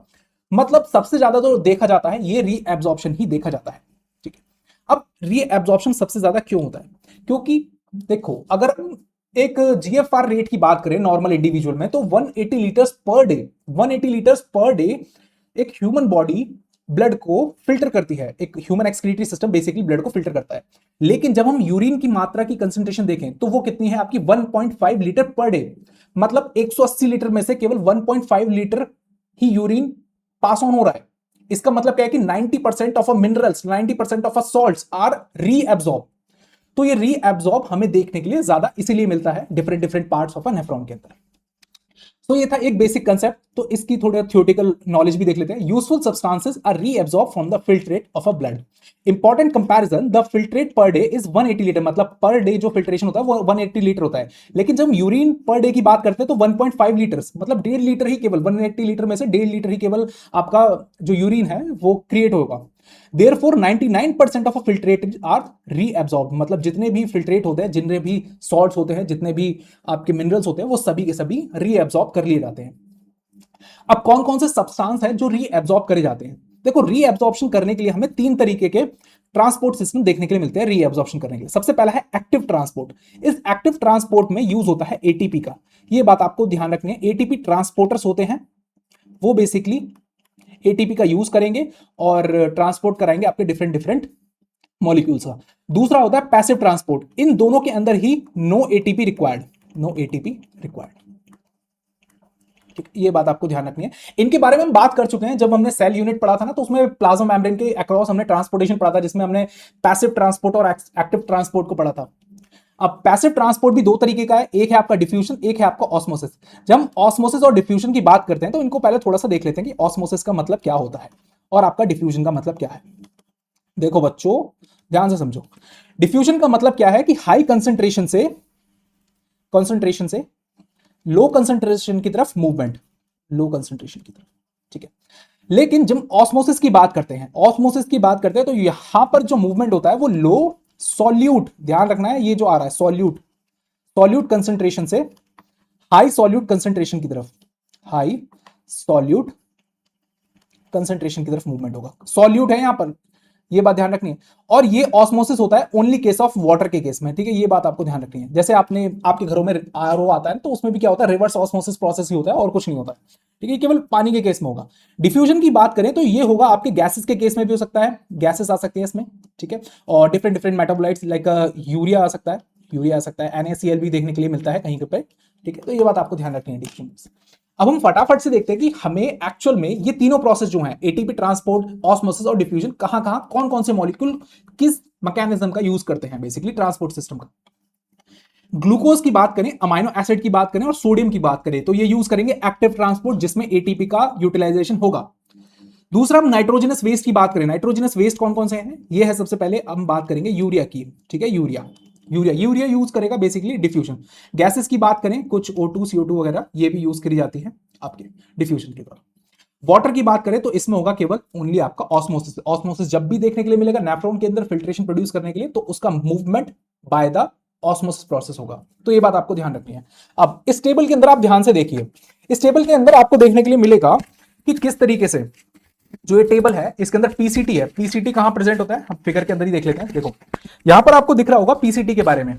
मतलब सबसे ज्यादा जो देखा जाता है ये रीएब्जॉर्प्शन ही देखा जाता है, ठीक है। अब रीएब्जॉर्प्शन सबसे ज्यादा क्यों होता है? क्योंकि देखो अगर एक जीएफआर रेट की बात करें नॉर्मल इंडिविजुअल में तो 180 litres per day, 180 litres per day एक ह्यूमन बॉडी ब्लड को फिल्टर करती है। एक human excretory system basically blood को फिल्टर करता है। लेकिन जब हम यूरिन की मात्रा की कंसंट्रेशन देखें तो वो कितनी है आपकी 1.5 लीटर पर डे। मतलब 180 लीटर में से केवल 1.5 लीटर ही यूरिन पास ऑन हो रहा है। इसका मतलब क्या है कि 90% of a minerals, 90% of a salts are reabsorb. तो ये रीएब्सॉर्ब हमें देखने के लिए ज्यादा इसीलिए मिलता है different different parts of a nephron के अंदर। तो ये था एक बेसिक कंसेप्ट, तो इसकी थोड़ा थ्योरेटिकल नॉलेज भी देख लेते हैं। Useful substances are reabsorb from the filtrate of a blood. Important comparison, the filtrate per day is 180 litre, मतलब पर डे जो फिल्ट्रेशन होता है वो 180 लीटर होता है। लेकिन जब हम यूरिन पर डे की बात करते हैं तो 1.5 लीटर, मतलब 1.5 लीटर ही केवल, 180 लीटर में से 1.5 लीटर ही केवल आपका जो यूरिन है वो क्रिएट होगा। Therefore 99% of filtrate are reabsorb, मतलब जितने भी फिल्ट्रेट होते हैं, जितने भी सॉल्ट्स होते हैं, जितने भी आपके मिनरल्स होते हैं वो सभी के सभी रीएब्सॉर्ब कर लिए जाते हैं। अब कौन कौन से सब्सटेंस हैं जो रीएब्सॉर्ब करे जाते हैं? देखो रीएब्सॉर्प्शन करने के लिए हमें 3 तरीके के ट्रांसपोर्ट सिस्टम देखने के लिए मिलते हैं रीएब्सॉर्प्शन करने के लिए। सबसे पहला है एक्टिव ट्रांसपोर्ट। इस एक्टिव ट्रांसपोर्ट में यूज होता है एटीपी का। ये बात आपको ध्यान रखनी है, एटीपी ट्रांसपोर्टर्स होते हैं, वो बेसिकली एटीपी का यूज करेंगे और ट्रांसपोर्ट कराएंगे आपके डिफरेंट डिफरेंट मॉलिक्यूल्स का। दूसरा होता है पैसिव ट्रांसपोर्ट। इन दोनों के अंदर ही no ATP required, no ATP required. ये बात आपको ध्यान रखनी है। इनके बारे में हम बात कर चुके हैं जब हमने सेल यूनिट पढ़ा था ना, तो उसमें प्लाज्मा मेम्ब्रेन के अक्रॉस हमने ट्रांसपोर्टेशन पढ़ा था, जिसमें हमने पैसिव ट्रांसपोर्ट और एक्टिव ट्रांसपोर्ट को पढ़ा था। अब पैसिव ट्रांसपोर्ट भी 2 तरीके का है, एक है आपका डिफ्यूजन, एक है आपका ऑस्मोसिस। जब हम ऑस्मोसिस और डिफ्यूजन की बात करते हैं तो इनको पहले थोड़ा सा देख लेते हैं कि ऑस्मोसिस का मतलब क्या होता है और आपका डिफ्यूजन का मतलब क्या है। देखो बच्चों ध्यान से समझो, डिफ्यूजन का मतलब क्या है कि हाई कंसंट्रेशन से लो कंसंट्रेशन की तरफ मूवमेंट, लो कंसंट्रेशन की तरफ, ठीक है। लेकिन जब ऑस्मोसिस की बात करते हैं, तो यहां पर जो मूवमेंट होता है वो लो सॉल्यूट, ध्यान रखना है ये जो आ रहा है सॉल्यूट कंसंट्रेशन से हाई सॉल्यूट कंसंट्रेशन की तरफ, हाई सॉल्यूट कंसंट्रेशन की तरफ मूवमेंट होगा। सॉल्यूट है यहां पर, ये बात ध्यान रखनी है। और ये ऑस्मोसिस होता है ओनली केस ऑफ वाटर के केस में, ठीक है। ये बात आपको ध्यान रखनी है। जैसे आपके घरों में आरओ आता है तो उसमें भी क्या होता है, रिवर्स ऑस्मोसिस प्रोसेस ही होता है और कुछ नहीं होता है, ठीक है। केवल पानी के केस में होगा। डिफ्यूजन की बात करें तो ये होगा आपके गैसेस के केस में भी हो सकता है, गैसेस आ सकती है इसमें, ठीक है। और different different metabolites like urea आ सकता है, NaCl भी देखने के लिए मिलता है कहीं पे, ठीक है। तो ये बात आपको ध्यान रखनी है डिफ्यूजन। अब हम फटाफट से देखते हैं कि हमें एक्चुअल में ये तीनों प्रोसेस जो हैं, एटीपी ट्रांसपोर्ट, ऑस्मोसिस और डिफ्यूजन, कहां कौन कौन से मॉलिक्यूल किस मैकेनिज्म का यूज करते हैं बेसिकली ट्रांसपोर्ट सिस्टम का। ग्लूकोज की बात करें, अमाइनो एसिड की बात करें और सोडियम की बात करें तो ये यूज करेंगे एक्टिव ट्रांसपोर्ट, जिसमें एटीपी का यूटिलाइजेशन होगा। दूसरा हम नाइट्रोजनस वेस्ट की बात करें, नाइट्रोजनस वेस्ट कौन कौन से हैं, ये है सबसे पहले हम बात करेंगे यूरिया की, ठीक है। यूरिया यूज करेगा बेसिकली डिफ्यूजन। गैसेस की बात करें, कुछ O2 CO2 वगैरह ये भी यूज करी जाती है आपके डिफ्यूजन के द्वारा। वाटर की बात करें तो इसमें होगा केवल ओनली आपका ऑस्मोसिस जब भी देखने के लिए मिलेगा नेफ्रॉन के अंदर फिल्ट्रेशन प्रोड्यूस करने के लिए, तो उसका movement by the osmosis process होगा। तो ये बात आपको ध्यान रखनी है। अब इस टेबल के अंदर आप ध्यान से देखिए, इस टेबल के अंदर आपको देखने के लिए मिलेगा कि किस तरीके से जो ये टेबल है इसके अंदर पीसीटी है। पीसीटी कहां प्रेजेंट होता है, हम फिगर के अंदर ही देख लेते हैं। देखो यहां पर आपको दिख रहा होगा पीसीटी के बारे में।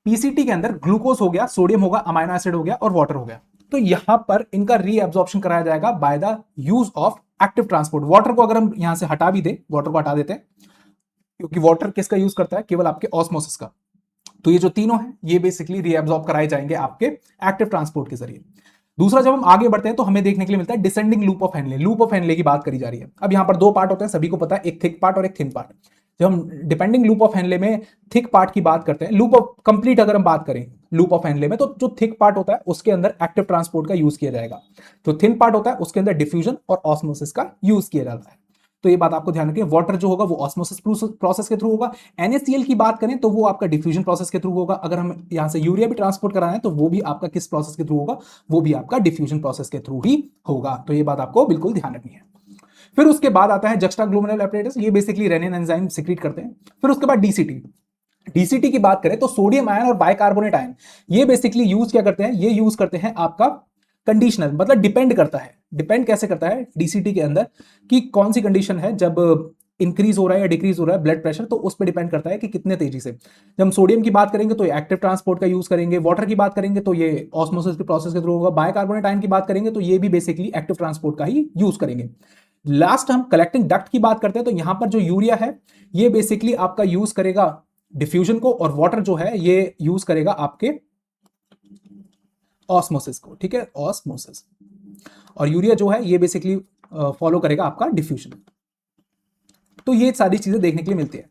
पीसीटी के अंदर ग्लूकोज हो गया, सोडियम होगा, अमाइनो एसिड हो गया और वाटर हो गया। तो यहां पर इनका रीएब्जॉर्प्शन कराया जाएगा by the use of active transport. Water को अगर हम यहां से हटा भी दें, वाटर को हटा देते हैं, क्योंकि वाटर किसका यूज करता है, केवल आपके ऑस्मोसिस का। तो ये जो तीनों है ये बेसिकली रीएब्जॉर्ब कराए जाएंगे आपके एक्टिव ट्रांसपोर्ट के जरिए। दूसरा, जब हम आगे बढ़ते हैं तो हमें देखने के लिए मिलता है descending loop of Henley. Loop of Henley की बात करी जा रही है। अब यहां पर दो पार्ट होते हैं, सभी को पता है, एक थिक पार्ट और एक थिन पार्ट। जब हम डिपेंडिंग लूप ऑफ हेनले में थिक पार्ट की बात करते हैं, लूप ऑफ कंप्लीट अगर हम बात करें लूप ऑफ हेनले में, तो जो थिक पार्ट होता है उसके अंदर एक्टिव ट्रांसपोर्ट का यूज किया जाएगा। जो थिन पार्ट होता है उसके अंदर डिफ्यूजन और ऑस्मोसिस का यूज किया जाता है। तो ये बात आपको ध्यान रखिए। वाटर जो होगा वो ऑस्मोसिस प्रोसेस के थ्रू होगा। NaCl की बात करें तो वो आपका डिफ्यूजन प्रोसेस के थ्रू होगा। अगर हम यहां से यूरिया भी ट्रांसपोर्ट कराना है तो वो भी आपका किस प्रोसेस के थ्रू होगा, वो भी आपका डिफ्यूजन प्रोसेस के थ्रू ही होगा। तो ये बात आपको बिल्कुल ध्यान रखनी है। फिर उसके बाद आता है जक्स्टाग्लूमेरुलर एपरेटस। ये बेसिकली रेनिन एंजाइम सीक्रेट करते हैं। फिर उसके बाद डीसीटी। डीसीटी की बात करें तो सोडियम आयन और बाइकार्बोनेट आयन, ये बेसिकली यूज क्या करते हैं, ये यूज करते हैं आपका कंडीशनल, मतलब डिपेंड करता है। डिपेंड कैसे करता है डीसीटी के अंदर कि कौन सी कंडीशन है, जब इंक्रीज हो रहा है या डिक्रीज हो रहा है ब्लड प्रेशर, तो उस पर डिपेंड करता है कि कितने तेजी से। जब हम सोडियम की बात करेंगे तो ये एक्टिव ट्रांसपोर्ट का यूज करेंगे। वाटर की बात करेंगे तो ये ऑस्मोसिस के प्रोसेस के थ्रू होगा। बाइकार्बोनेट आयन की बात करेंगे तो ये भी बेसिकली एक्टिव ट्रांसपोर्ट का ही यूज करेंगे। लास्ट हम कलेक्टिंग डक्ट की बात करते हैं तो यहां पर जो यूरिया है ये बेसिकली आपका यूज करेगा डिफ्यूजन को, और वाटर जो है ये यूज करेगा आपके ऑस्मोसिस को। ठीक है, ऑस्मोसिस। और यूरिया जो है ये बेसिकली फॉलो करेगा आपका डिफ्यूजन। तो ये सारी चीजें देखने के लिए मिलती है।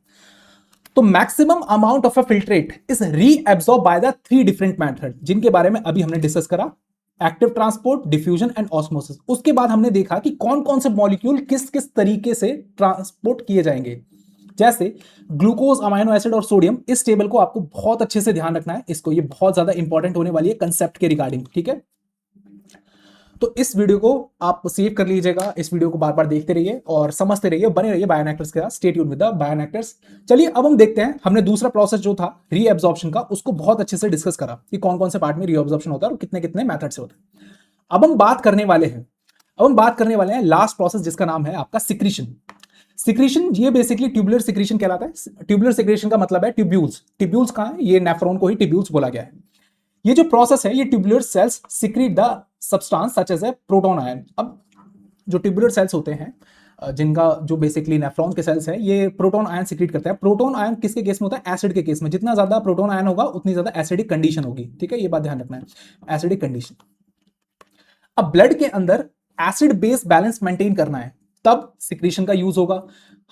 तो maximum amount of a filtrate is reabsorb by the 3 different method, जिनके बारे में अभी हमने डिस्कस करा, active transport, diffusion and osmosis. उसके बाद हमने देखा कि कौन कौन से मॉलिक्यूल किस किस तरीके से ट्रांसपोर्ट किए जाएंगे। जैसे ग्लूकोज, अमाइनो एसिड और सोडियम। इस टेबल को आपको बहुत अच्छे से ध्यान रखना है, इसको, ये बहुत ज्यादा इंपॉर्टेंट होने वाली है कंसेप्ट के रिगार्डिंग। ठीक है, तो इस वीडियो को आप सेव कर लीजिएगा, इस वीडियो को बार बार देखते रहिए और समझते रहिए, बने रहिए बायोनेक्टर्स के साथ। Stay tuned with the Bionectors. चलिए अब हम देखते हैं, हमने दूसरा प्रोसेस जो था रीएब्जॉर्प्शन का, उसको बहुत अच्छे से डिस्कस करा कि कौन कौन से पार्ट में रीएब्जॉर्प्शन होता है और कितने कितने मेथड से होता है। अब हम बात करने वाले हैं लास्ट प्रोसेस, जिसका नाम है आपका सिक्रीशन। सिक्रीशन ये बेसिकली ट्यूबुलर सिक्रीशन कहलाता है। ट्यूबुलर सिक्रीशन का मतलब है ट्यूब्यूल्स। ट्यूब्यूल्स कहां है, ये नेफ्रॉन को ही ट्यूब्यूल्स बोला गया है। ये जो प्रोसेस है, ये tubular cells secrete the substance such as a proton ion. अब जो ट्यूबुलर सेल्स होते हैं, जिनका जो बेसिकली नेफ्रॉन के सेल्स है, ये प्रोटॉन आयन सिक्रीट करते हैं। प्रोटॉन आयन किसके केस में होता है, एसिड के केस में। जितना ज्यादा प्रोटॉन आयन होगा उतनी ज्यादा एसिडिक कंडीशन होगी। ठीक है, ये बात ध्यान रखना है, एसिडिक कंडीशन। अब ब्लड के अंदर एसिड बेस बैलेंस मेंटेन करना है तब सिक्रीशन का यूज होगा।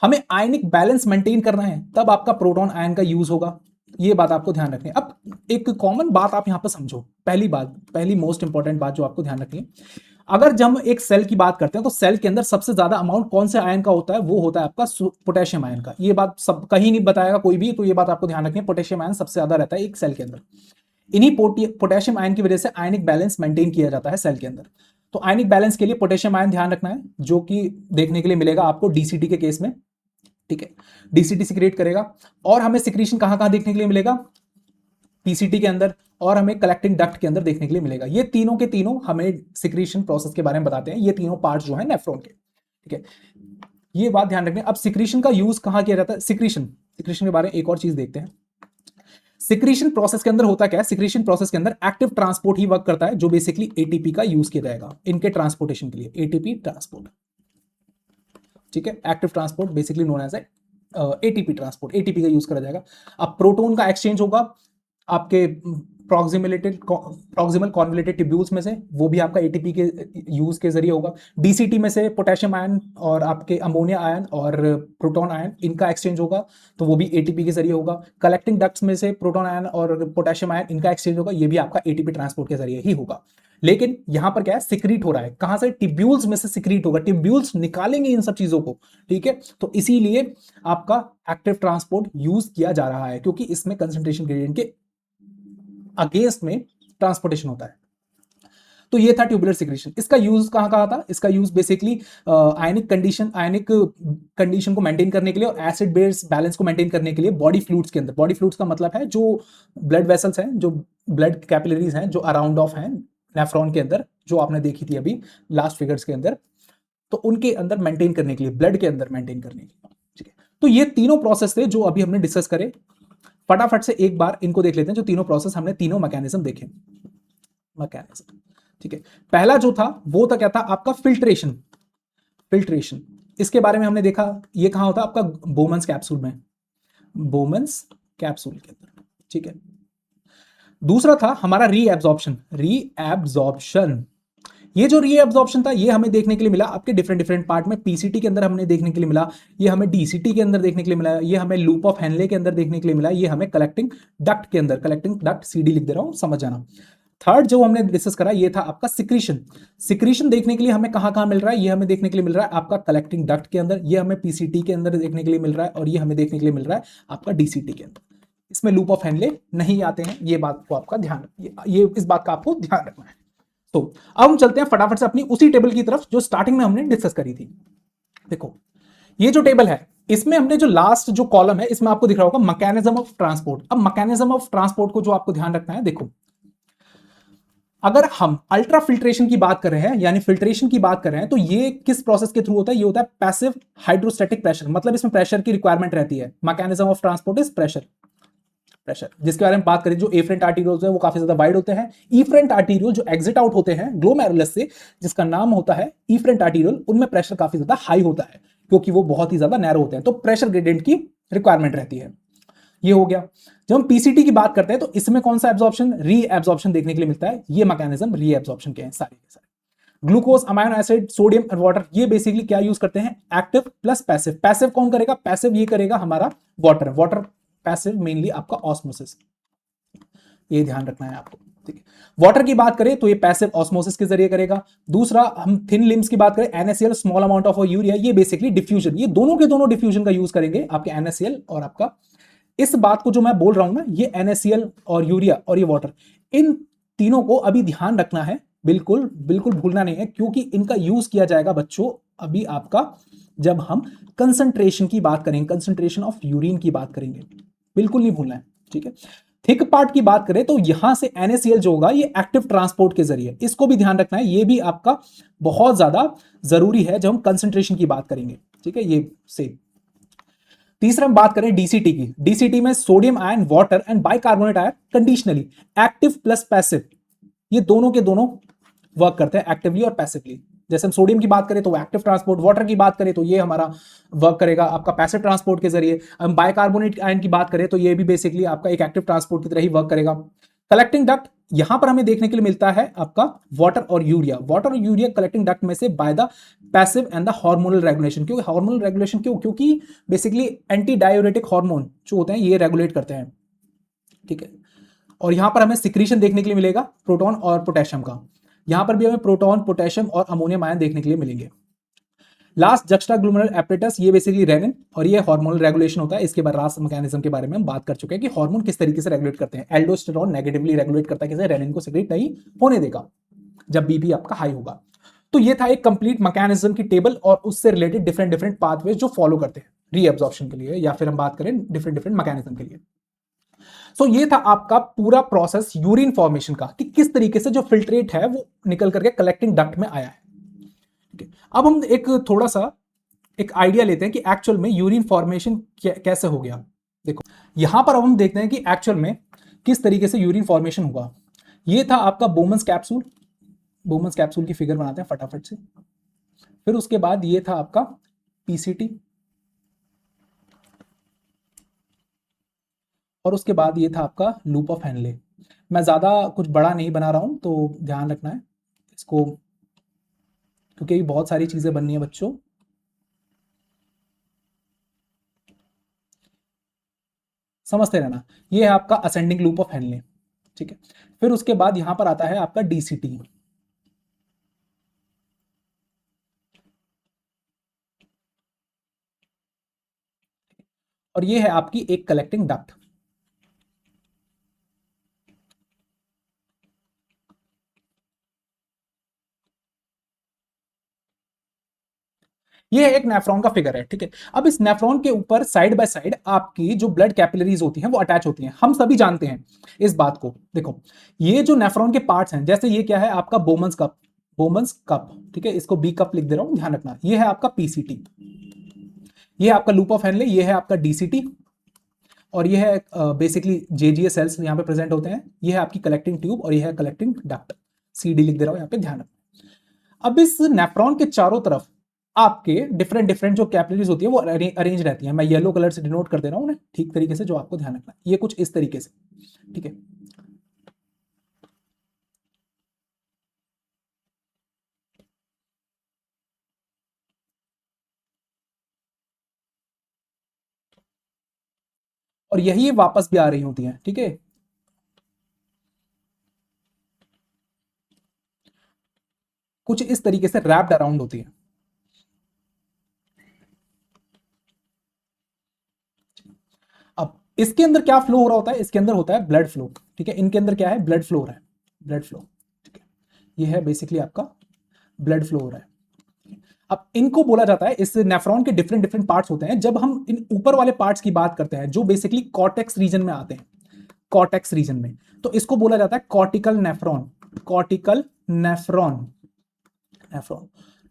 हमें आयनिक बैलेंस मेंटेन करना है तब आपका प्रोटॉन आयन का यूज होगा। ये बात आपको ध्यान रखनी है। अब एक कॉमन बात आप यहां पर समझो। पहली मोस्ट इंपॉर्टेंट बात जो आपको ध्यान रखनी है, अगर जब हम एक सेल की बात करते हैं तो सेल के अंदर सबसे ज्यादा अमाउंट कौन से आयन का होता है, वो होता है आपका पोटेशियम आयन का। ये बात सब कहीं नहीं बताएगा कोई भी, तो ये बात आपको ध्यान रखनी है। पोटेशियम आयन सबसे ज्यादा रहता है एक सेल के अंदर। इन्हीं पोटेशियम आयन की वजह से आयनिक बैलेंस मेंटेन किया जाता है सेल के अंदर। तो आयनिक बैलेंस के लिए पोटेशियम आयन ध्यान रखना है, जो कि देखने के लिए मिलेगा आपको डीसीटी के केस में। ठीक है, डीसीटी सिक्रेट करेगा। और हमें सिक्रीशन कहां कहां देखने के लिए मिलेगा, पीसीटी के अंदर, और हमें कलेक्टिंग डक्ट के अंदर देखने के लिए मिलेगा। ये तीनों के तीनों हमें सिक्रीशन प्रोसेस के बारे में बताते हैं, ये तीनों पार्ट जो है नेफ्रॉन के। ठीक है, ये बात ध्यान रखनी है। अब सिक्रीशन का यूज कहां किया जाता है, सिक्रीशन के बारे में एक और चीज देखते हैं। सिक्रीशन प्रोसेस के अंदर होता क्या है, सिक्रीशन प्रोसेस के अंदर एक्टिव ट्रांसपोर्ट ही वर्क करता है, जो बेसिकली एटीपी का यूज किया जाएगा इनके ट्रांसपोर्टेशन के लिए, एटीपी ट्रांसपोर्ट। ठीक है, active transport basically known as ATP transport, ATP का यूज करा जाएगा। अब प्रोटॉन का एक्सचेंज होगा आपके प्रॉक्सिमल कॉन्वोलेटेड ट्यूब्यूल्स में से, वो भी आपका एटीपी के यूज के जरिए होगा। डीसीटी में से पोटेशियम आयन और आपके अमोनिया आयन और प्रोटॉन आयन, इनका एक्सचेंज होगा, तो वो भी एटीपी के जरिए होगा। कलेक्टिंग डक्ट्स में से प्रोटॉन आयन और पोटेशियम आयन, इनका एक्सचेंज होगा, ये भी आपका एटीपी ट्रांसपोर्ट के जरिए ही होगा। लेकिन यहां पर क्या है, सिक्रीट हो रहा है, कहां से, ट्यूब्यूल्स में से सिक्रीट होगा, ट्यूब्यूल्स निकालेंगे इन सब चीजों को। ठीक है, तो इसीलिए आपका एक्टिव ट्रांसपोर्ट यूज किया जा रहा है, क्योंकि इसमें कंसंट्रेशन ग्रेडियंट के अगेंस्ट में ट्रांसपोर्टेशन होता है। तो ये था ट्यूबुलर सिक्रीशन। इसका यूज कहां कहां था, इसका यूज बेसिकली आयनिक कंडीशन को मेंटेन करने के लिए और एसिड बेस बैलेंस को मेंटेन करने के लिए बॉडी फ्लूइड्स के अंदर। बॉडी फ्लूइड्स का मतलब है जो ब्लड वेसल्स हैं, जो ब्लड कैपिलरीज हैं, जो अराउंड ऑफ हैं नेफ्रॉन के अंदर, जो आपने देखी थी अभी लास्ट फिगर्स के अंदर, तो उनके अंदर मेंटेन करने के लिए, ब्लड के अंदर मेंटेन करने के लिए। ठीक है, तो ये तीनों प्रोसेस थे जो अभी हमने डिस्कस करे। फटाफट से एक बार इनको देख लेते हैं, जो तीनों प्रोसेस हमने, तीनों मैकेनिज्म देखे। मैकेनिज्म, ठीक है, पहला जो था वो था क्या था आपका फिल्ट्रेशन। फिल्ट्रेशन, इसके बारे में हमने देखा, ये कहां होता है आपका बोमन्स कैप्सूल में, बोमन्स कैप्सूल के अंदर। ठीक है, दूसरा था हमारा रीएब्जॉर्प्शन। रीएब्जॉर्प्शन, ये जो रीएब्जॉर्प्शन था ये हमें देखने के लिए मिला आपके डिफरेंट डिफरेंट पार्ट में। पीसीटी के अंदर हमने देखने के लिए मिला, ये हमें डीसीटी के अंदर देखने के लिए मिला, ये हमें लूप ऑफ हेनले के अंदर देखने के लिए मिला, ये हमें कलेक्टिंग डक्ट के अंदर, कलेक्टिंग डक्ट सीडी लिख दे रहा हूं, समझ जाना। थर्ड जो हमने डिस्कस करा ये था आपका सिक्रीशन। सिक्रीशन देखने के लिए हमें कहां कहां मिल रहा है, ये हमें देखने के लिए मिल रहा है आपका कलेक्टिंग डक्ट के अंदर, ये हमें पीसीटी के अंदर देखने के लिए मिल रहा है, और ये हमें देखने के लिए मिल रहा है आपका डीसीटी के अंदर। इसमें लूप ऑफ हेनले नहीं आते हैं, ये बात को आपका ध्यान, ये इस बात का आपको ध्यान रखना है। तो अब हम चलते हैं फटाफट से अपनी उसी टेबल की तरफ जो स्टार्टिंग में हमने डिस्कस करी थी। देखो ये जो टेबल है, इसमें हमने जो लास्ट जो कॉलम है, इसमें आपको दिख रहा होगा मैकेनिज्म ऑफ ट्रांसपोर्ट। अब मैकेनिज्म ऑफ ट्रांसपोर्ट को जो आपको ध्यान रखना है, देखो अगर हम अल्ट्रा फिल्ट्रेशन की बात कर रहे हैं, यानी फिल्ट्रेशन की बात कर रहे हैं, तो ये किस प्रोसेस के थ्रू होता है, ये होता है पैसिव हाइड्रोस्टैटिक प्रेशर, मतलब इसमें प्रेशर की रिक्वायरमेंट रहती है। Mechanism of transport is pressure, pressure जिसके बारे में बात करें, जो एफरेंट आर्टीरियोल्स है वो काफी ज्यादा वाइड होते हैं। इफरेंट आर्टीरियोल जो एग्जिट आउट होते हैं ग्लोमेरुलस से, जिसका नाम होता है इफरेंट आर्टीरियोल, उनमें प्रेशर काफी ज्यादा हाई होता है, क्योंकि वो बहुत ही ज्यादा नैरो होते हैं, तो प्रेशर ग्रेडियंट की रिक्वायरमेंट रहती है। ये हो गया। जब हम पीसीटी की बात करते हैं तो इसमें कौन सा एब्जॉर्प्शन, रीएब्जॉर्प्शन देखने के लिए मिलता है। ये मैकेनिज्म रीएब्जॉर्प्शन के हैं सारे के सारे। ग्लूकोज, अमाइनो एसिड, सोडियम और वाटर, ये बेसिकली क्या यूज करते हैं, एक्टिव प्लस पैसिव। पैसिव कौन करेगा, पैसिव ये करेगा हमारा वाटर, वाटर पैसिव मेनली आपका ऑस्मोसिस, ये ध्यान रखना है आपको। ठीक है, वाटर की बात करें तो ये पैसिव ऑस्मोसिस के जरिए करेगा। दूसरा हम थिन लिम्स की बात करें, NaCl small amount of urea, ये बेसिकली डिफ्यूजन, ये दोनों के दोनों डिफ्यूजन का यूज करेंगे आपके NaCl और आपका। इस बात को जो मैं बोल रहा हूं ना, ये NaCl और यूरिया और ये वाटर, इन तीनों को अभी ध्यान रखना है, बिल्कुल बिल्कुल भूलना नहीं है, क्योंकि इनका यूज किया जाएगा बच्चों अभी आपका, जब हम कंसंट्रेशन की बात करेंगे, कंसंट्रेशन ऑफ यूरिन की बात करेंगे, बिल्कुल नहीं भूलना है। ठीक है, थिक पार्ट की बात करें तो यहां से NaCl जो होगा ये एक्टिव ट्रांसपोर्ट के जरिए, इसको भी ध्यान रखना है, ये भी आपका बहुत ज्यादा जरूरी है जब हम कंसंट्रेशन की बात करेंगे। ठीक है, ये से तीसरा हम बात करें डीसीटी की। डीसीटी में sodium ion, water and bicarbonate ion conditionally, active plus passive, ये दोनों के दोनों वर्क करते हैं एक्टिवली और पैसिवली। जैसे हम सोडियम की बात करें तो एक्टिव ट्रांसपोर्ट, वाटर की बात करें तो ये हमारा वर्क करेगा आपका पैसिव ट्रांसपोर्ट के जरिए। हम बाइकार्बोनेट आयन की बात करें तो ये भी बेसिकली आपका एक एक्टिव ट्रांसपोर्ट की तरह ही वर्क करेगा। कलेक्टिंग डक्ट, यहां पर हमें देखने के लिए मिलता है आपका वाटर और यूरिया, वाटर और यूरिया कलेक्टिंग डक्ट में से by the passive and the hormonal regulation. क्यों हार्मोनल रेगुलेशन, क्यों, क्योंकि बेसिकली एंटी डायूरेटिक हार्मोन जो होते हैं ये रेगुलेट करते हैं। ठीक है, और यहां पर हमें सिक्रीशन देखने के लिए मिलेगा प्रोटॉन और पोटेशियम का, यहां पर भी हमें प्रोटॉन, पोटेशियम और अमोनियम आयन देखने के लिए मिलेंगे। लास्ट जक्स्टा ग्लूमेरुलर एपरेटस, ये बेसिकली रेनिन, और ये हार्मोनल रेगुलेशन होता है। इसके बाद रास मैकेनिज्म के बारे में हम बात कर चुके हैं कि हार्मोन किस तरीके से रेगुलेट करते हैं। एल्डोस्टेरोन नेगेटिवली रेगुलेट करता है, कैसे, रेनिन को सिक्रेट नहीं होने देगा जब बीपी आपका हाई होगा। तो ये था एक कंप्लीट मैकेनिज्म की टेबल और उससे रिलेटेड डिफरेंट डिफरेंट पाथवेज जो फॉलो करते हैं रीअब्जॉर्प्शन के लिए, या फिर हम बात करें डिफरेंट डिफरेंट मैकेनिज्म के लिए। सो ये था आपका पूरा प्रोसेस यूरिन फॉर्मेशन का, कि किस तरीके से जो फिल्ट्रेट है वो निकल करके कलेक्टिंग डक्ट में आया है। अब हम एक थोड़ा सा एक आइडिया लेते हैं कि एक्चुअल में यूरिन फॉर्मेशन कैसे हो गया। देखो यहां पर अब हम देखते हैं कि एक्चुअल में किस तरीके से यूरिन फॉर्मेशन हुआ। ये था आपका बोमन्स कैप्सूल, बोमन्स कैप्सूल की फिगर बनाते हैं फटाफट से। फिर उसके बाद ये था आपका पीसीटी, और उसके बाद ये था आपका लूप ऑफ हेनले। मैं ज्यादा कुछ बड़ा नहीं बना रहा हूं, तो ध्यान रखना है इसको, क्योंकि बहुत सारी चीजें बननी है बच्चों। समझते रहना, ये है आपका असेंडिंग लूप ऑफ हेनले। ठीक है, फिर उसके बाद यहां पर आता है आपका डीसीटी, और ये है आपकी एक कलेक्टिंग डक्ट। ये एक नेफ्रॉन का फिगर है, ठीक है। अब इस नेफ्रॉन के ऊपर साइड बाय साइड आपकी जो ब्लड कैपिलरीज होती हैं वो अटैच होती हैं, हम सभी जानते हैं इस बात को। देखो ये जो नेफ्रॉन के पार्ट्स हैं, जैसे ये क्या है आपका बोमन्स कप, बोमन्स कप, ठीक है, इसको बी कप लिख दे रहा हूं, ध्यान रखना। ये है आपका पीसीटी, ये है आपका लूप ऑफ हेनले, ये है आपका डीसीटी, और ये है बेसिकली जेजीए सेल्स यहाँ पे प्रेजेंट होते हैं। ये है आपकी कलेक्टिंग ट्यूब और ये है कलेक्टिंग डक्ट, सीडी लिख दे रहा हूं यहाँ पे, ध्यान रखना। अब इस नेफ्रॉन के चारों तरफ आपके डिफरेंट डिफरेंट जो कैपिलरीज होती है वो अरेंज रहती है। मैं येलो कलर से डिनोट कर दे रहा हूं ठीक तरीके से, जो आपको ध्यान रखना है। ये कुछ इस तरीके से, ठीक है। और यही वापस भी आ रही होती है, ठीक है। कुछ इस तरीके से रैप्ड अराउंड होती है। अब इसके अंदर क्या फ्लो हो रहा होता है, इसके अंदर होता है ब्लड फ्लो, ठीक है। इनके अंदर क्या है, ब्लड फ्लो हो रहा है, ब्लड फ्लो, ठीक है। ये है बेसिकली आपका ब्लड फ्लो हो रहा है। अब इनको बोला जाता है, इस नेफ्रॉन के डिफरेंट डिफरेंट पार्ट्स होते हैं। जब हम इन ऊपर वाले पार्ट्स की बात करते हैं जो बेसिकली कॉर्टेक्स रीजन में आते हैं, कॉर्टेक्स रीजन में, तो इसको बोला जाता है cortical nephron, cortical nephron, nephron,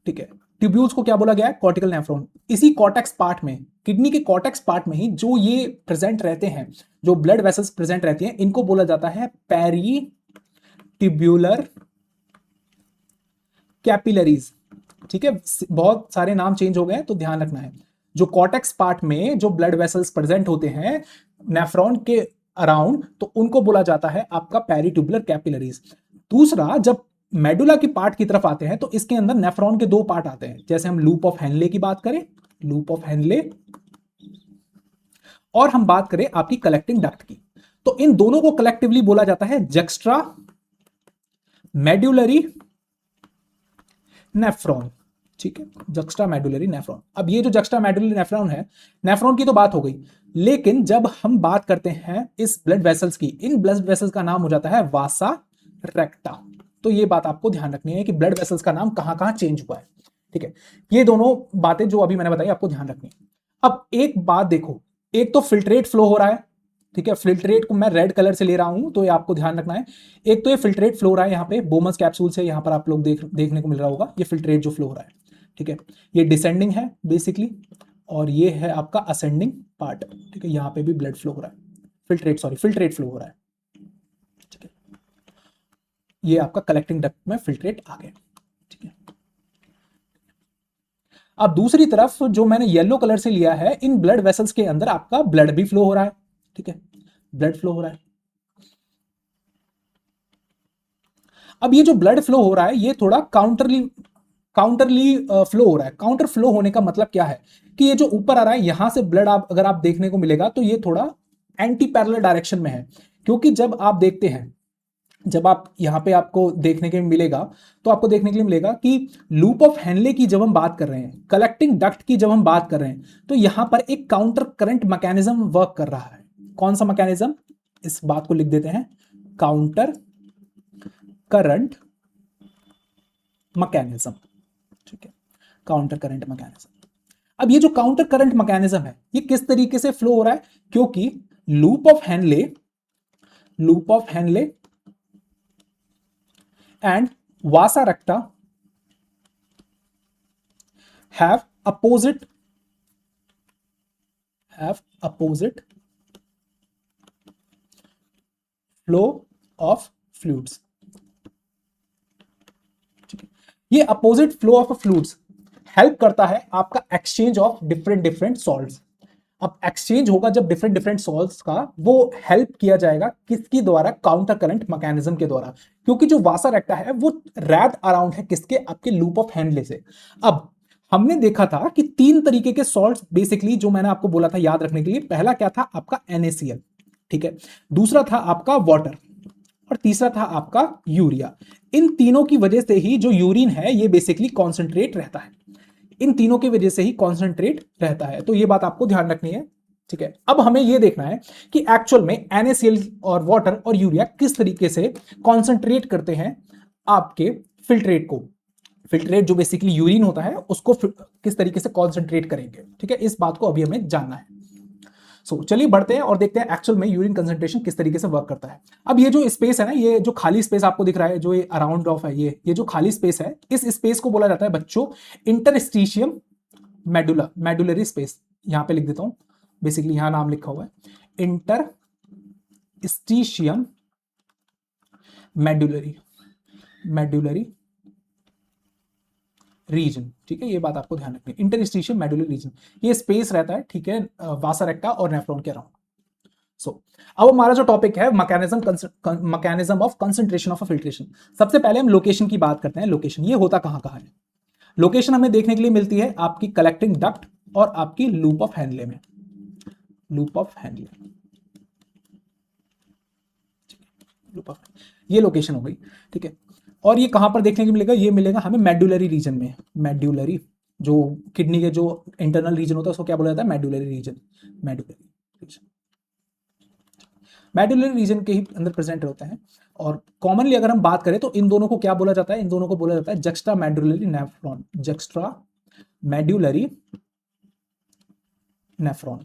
ठीक है। ट्यूब्यूल्स को क्या बोला गया है, कॉर्टिकल नेफ्रॉन। इसी कॉर्टेक्स पार्ट में, किडनी के कॉर्टेक्स पार्ट में ही जो ये प्रेजेंट रहते हैं, जो ब्लड वेसल्स प्रेजेंट रहती हैं, इनको बोला जाता है पेरी ट्यूब्यूलर कैपिलरीज, ठीक है। बहुत सारे नाम चेंज हो गए तो ध्यान रखना है। जो कॉर्टेक्स पार्ट में जो ब्लड वेसल्स प्रेजेंट होते हैं नेफ्रॉन के अराउंड, तो उनको बोला जाता है आपका पेरीट्यूबुलर कैपिलरीज। दूसरा, जब मेडुला की पार्ट की तरफ आते हैं तो इसके अंदर नेफ्रॉन के दो पार्ट आते हैं। जैसे हम लूप ऑफ हेनले की बात करें, लूप ऑफ हेनले, और हम बात करें आपकी कलेक्टिंग डक्ट की, तो इन दोनों को कलेक्टिवली बोला जाता है जक्स्ट्रा मेडुलरी नेफ्रॉन, ठीक है, जक्स्ट्रा मेडुलरी नेफ्रॉन। अब ये जो जक्स्ट्रा मेडुलरी नेफ्रॉन है, नेफ्रॉन की तो बात हो गई, लेकिन जब हम बात करते हैं इस ब्लड वेसल्स की, इन ब्लड वेसल्स का नाम हो जाता है वासा रेक्टा। तो ये बात आपको ध्यान रखनी है कि ब्लड वेसल्स का नाम कहां कहां चेंज हुआ है, ठीक है। ये दोनों बातें जो अभी मैंने बताई आपको ध्यान रखनी है। अब एक बात देखो, एक तो फिल्ट्रेट फ्लो हो रहा है, ठीक है। फिल्ट्रेट को मैं रेड कलर से ले रहा हूं, तो ये आपको ध्यान रखना है। एक तो ये फिल्ट्रेट फ्लो हो रहा है यहाँ पे बोमस कैप्सूल से, यहाँ पर आप लोग देखने को मिल रहा होगा, ये फिल्ट्रेट जो फ्लो हो रहा है, ठीक है। ये डिसेंडिंग है बेसिकली, और ये है आपका असेंडिंग पार्ट, ठीक है। यहाँ पे भी ब्लड फ्लो हो रहा है, फिल्ट्रेट फ्लो हो रहा है, ठीक है। ये आपका कलेक्टिंग डक्ट में फिल्ट्रेट आ गया, ठीक है। अब दूसरी तरफ जो मैंने येलो कलर से लिया है, इन ब्लड वेसल्स के अंदर आपका ब्लड भी फ्लो हो रहा है, ठीक है, ब्लड फ्लो हो रहा है। अब ये जो ब्लड फ्लो हो रहा है ये थोड़ा काउंटरली फ्लो हो रहा है। काउंटर फ्लो होने का मतलब क्या है कि ये जो ऊपर आ रहा है यहां से ब्लड आप अगर आप देखने को मिलेगा तो ये थोड़ा एंटी पैरेलल डायरेक्शन में है, क्योंकि जब आप देखते हैं, जब आप यहां पे आपको देखने के मिलेगा, तो आपको देखने के लिए मिलेगा कि लूप ऑफ हेनले की जब हम बात कर रहे हैं, कलेक्टिंग डक्ट की जब हम बात कर रहे हैं, तो यहां पर एक काउंटर करंट मैकेनिज्म वर्क कर रहा है। कौन सा मैकेनिज्म, इस बात को लिख देते हैं, काउंटर करंट मैकेनिज्म, ठीक है, काउंटर करंट मैकेनिज्म। अब ये जो काउंटर करंट मैकेनिज्म है ये किस तरीके से फ्लो हो रहा है, क्योंकि loop of Henley and vasa recta have opposite flow of fluids, ठीक है। ये opposite flow of fluids help करता है आपका एक्सचेंज ऑफ डिफरेंट सॉल्ट्स। अब एक्सचेंज होगा जब डिफरेंट डिफरेंट सॉल्ट्स का, वो हेल्प किया जाएगा किसकी द्वारा, काउंटर करंट मैकेनिज्म के द्वारा, क्योंकि जो वासा रेक्टा है वो रैप्ड अराउंड है किसके, आपके लूप ऑफ हेनले से। अब हमने देखा था कि तीन तरीके के सॉल्ट्स बेसिकली जो मैंने आपको बोला था याद रखने के लिए, पहला क्या था आपका NaCl, ठीक है, दूसरा था आपका वाटर, और तीसरा था आपका यूरिया। इन तीनों की वजह से ही जो यूरिन है ये बेसिकली कॉन्सेंट्रेट रहता है, इन तीनों की वजह से ही कॉन्सेंट्रेट रहता है। तो ये बात आपको ध्यान रखनी है, ठीक है। अब हमें ये देखना है कि एक्चुअल में NaCl और वाटर और यूरिया किस तरीके से कॉन्सेंट्रेट करते हैं आपके फिल्ट्रेट को। फिल्ट्रेट जो बेसिकली यूरिन होता है उसको किस तरीके से कॉन्सेंट्रेट करेंगे, ठीक है, इस बात को अभी हमें जानना है। चलिए बढ़ते हैं और देखते हैं एक्चुअल में यूरिन कंसंट्रेशन किस तरीके से वर्क करता है। अब ये जो स्पेस है ना, ये जो खाली स्पेस आपको दिख रहा है, जो ये अराउंड ऑफ है, ये जो खाली स्पेस है, इस स्पेस को बोला जाता है बच्चों इंटरस्टिशियम मेडुला, मेडुलरी स्पेस। यहां पे लिख देता हूं, बेसिकली यहां नाम लिखा हुआ है इंटरस्टिशियम मेडुलरी, मेडुलरी रीजन, ठीक है, ये बात आपको ध्यान रखनी है, इंटरस्टिशियम मेडुलरी रीजन, ये स्पेस रहता है, ठीक है, वासा रेक्टा और नेफ्रॉन के अराउंड। अब हमारा जो टॉपिक है mechanism of concentration of filtration. सबसे पहले हम लोकेशन की बात करते हैं। लोकेशन ये होता कहां कहां है? लोकेशन हमें देखने के लिए मिलती है आपकी कलेक्टिंग डक्ट और आपकी लूप ऑफ हैंडले में, loop of Henle, loop of, ये लोकेशन हो गई, ठीक है। और ये कहां पर देखने को मिलेगा? ये मिलेगा हमें मेडुलरी रीजन में। मेडुलरी, जो किडनी के जो इंटरनल रीजन होता है उसको क्या बोला जाता है? Medullary region, medullary region, medullary region के ही अंदर प्रेजेंट होते हैं। और कॉमनली अगर हम बात करें तो इन दोनों को क्या बोला जाता है? इन दोनों को बोला जाता है juxta medullary nephron, juxta medullary nephron.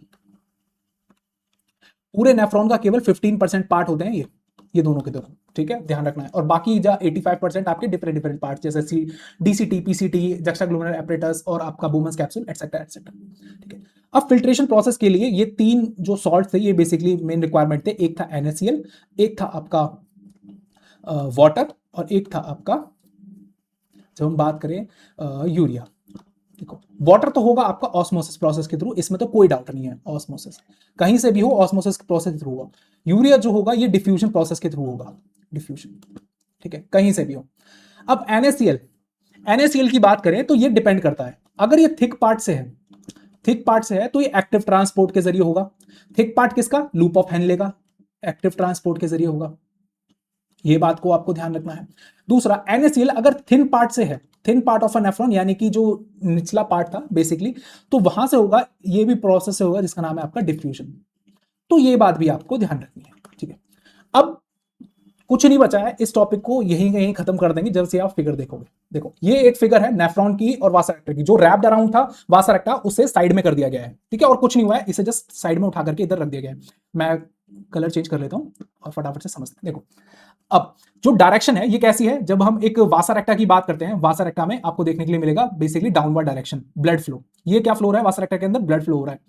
पूरे नेफ्रॉन का केवल 15% पार्ट होते हैं ये दोनों के दोनों, ठीक है, ध्यान रखना है। और बाकी जो 85% आपके डिफरेंट पार्ट, जैसे डीसीटी, पीसीटी, जक्स्ट्राग्लूमेरुलर एपरेटस और आपका बोमन्स कैप्सूल, एटसेट्रा एटसेट्रा, ठीक है। अब फिल्ट्रेशन प्रोसेस के लिए ये तीन जो सॉल्ट थे, ये बेसिकली मेन रिक्वायरमेंट थे। एक था NaCl, एक था आपका वाटर, और एक था आपका, जब हम बात करें यूरिया। देखो, वाटर तो होगा आपका ऑस्मोसिस प्रोसेस के थ्रू, इसमें तो कोई डाउट नहीं है, ऑस्मोसिस कहीं से भी हो, ऑस्मोसिस प्रोसेस के थ्रू होगा। यूरिया जो होगा ये डिफ्यूजन प्रोसेस के थ्रू होगा, डिफ्यूजन, ठीक है, कहीं से भी हो। अब NaCl की बात करें तो ये डिपेंड करता है, अगर ये थिक पार्ट से है, थिक पार्ट से है तो ये एक्टिव ट्रांसपोर्ट के जरिए होगा। थिक पार्ट किसका? लूप ऑफ हैंडले का, एक्टिव ट्रांसपोर्ट के जरिए होगा, ये बात को आपको ध्यान रखना है। दूसरा, NaCl अगर थिन पार्ट से है, thin part of a nephron, यानी कि जो निचला पार्ट था बेसिकली, तो वहां से होगा, ये भी प्रोसेस से होगा जिसका नाम है आपका डिफ्यूजन। तो ये बात भी आपको ध्यान रखनी है, ठीक है। अब कुछ नहीं बचा है, इस टॉपिक को यहीं खत्म कर देंगे जब से आप फिगर देखोगे। देखो, ये एक फिगर है नेफ्रॉन की और वासा रेक्टा की, जो रैप्ड अराउंड था वासा रेक्टा, उसे साइड में कर दिया गया है, ठीक है, और कुछ नहीं हुआ है, इसे जस्ट साइड में उठा करके इधर रख दिया गया है। मैं कलर चेंज कर लेता हूं और फटाफट से समझते हैं। देखो, अब जो डायरेक्शन है ये कैसी है? जब हम एक वासा रेक्टा की बात करते हैं, वासा रेक्टा में आपको देखने के लिए मिलेगा basically downward direction, blood flow. ये क्या फ्लो हो रहा है? वासा रेक्टा के अंदर ब्लड फ्लो हो रहा है।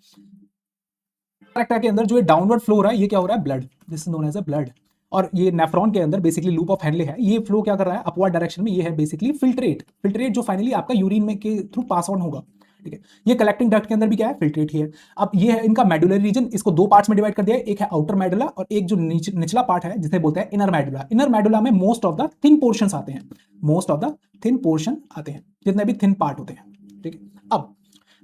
रेक्टा के अंदर जो डाउनवर्ड फ्लो हो रहा है, ये क्या हो रहा है? Blood, this is known as a blood. और ये नेफ्रॉन के अंदर बेसिकली लूप ऑफ हैंडले है, ये फ्लो क्या कर रहा है? अपवर्ड डायरेक्शन में। ये है बेसिकली फिल्ट्रेट, फिल्ट्रेट जो फाइनली आपका यूरिन में के थ्रू पास ऑन होगा, ठीक है। ये कलेक्टिंग डक्ट के अंदर भी क्या है? फिल्ट्रेट ही है। अब ये है इनका मेडुलरी रीजन, इसको दो पार्ट्स में डिवाइड कर दिया है, एक है आउटर मेडुला और एक जो निचला पार्ट है जिसे बोलते हैं इनर मेडुला। इनर मेडुला में most of the thin portions आते हैं, most of the thin portion आते हैं, जितने भी थिन पार्ट होते हैं, ठीक है। अब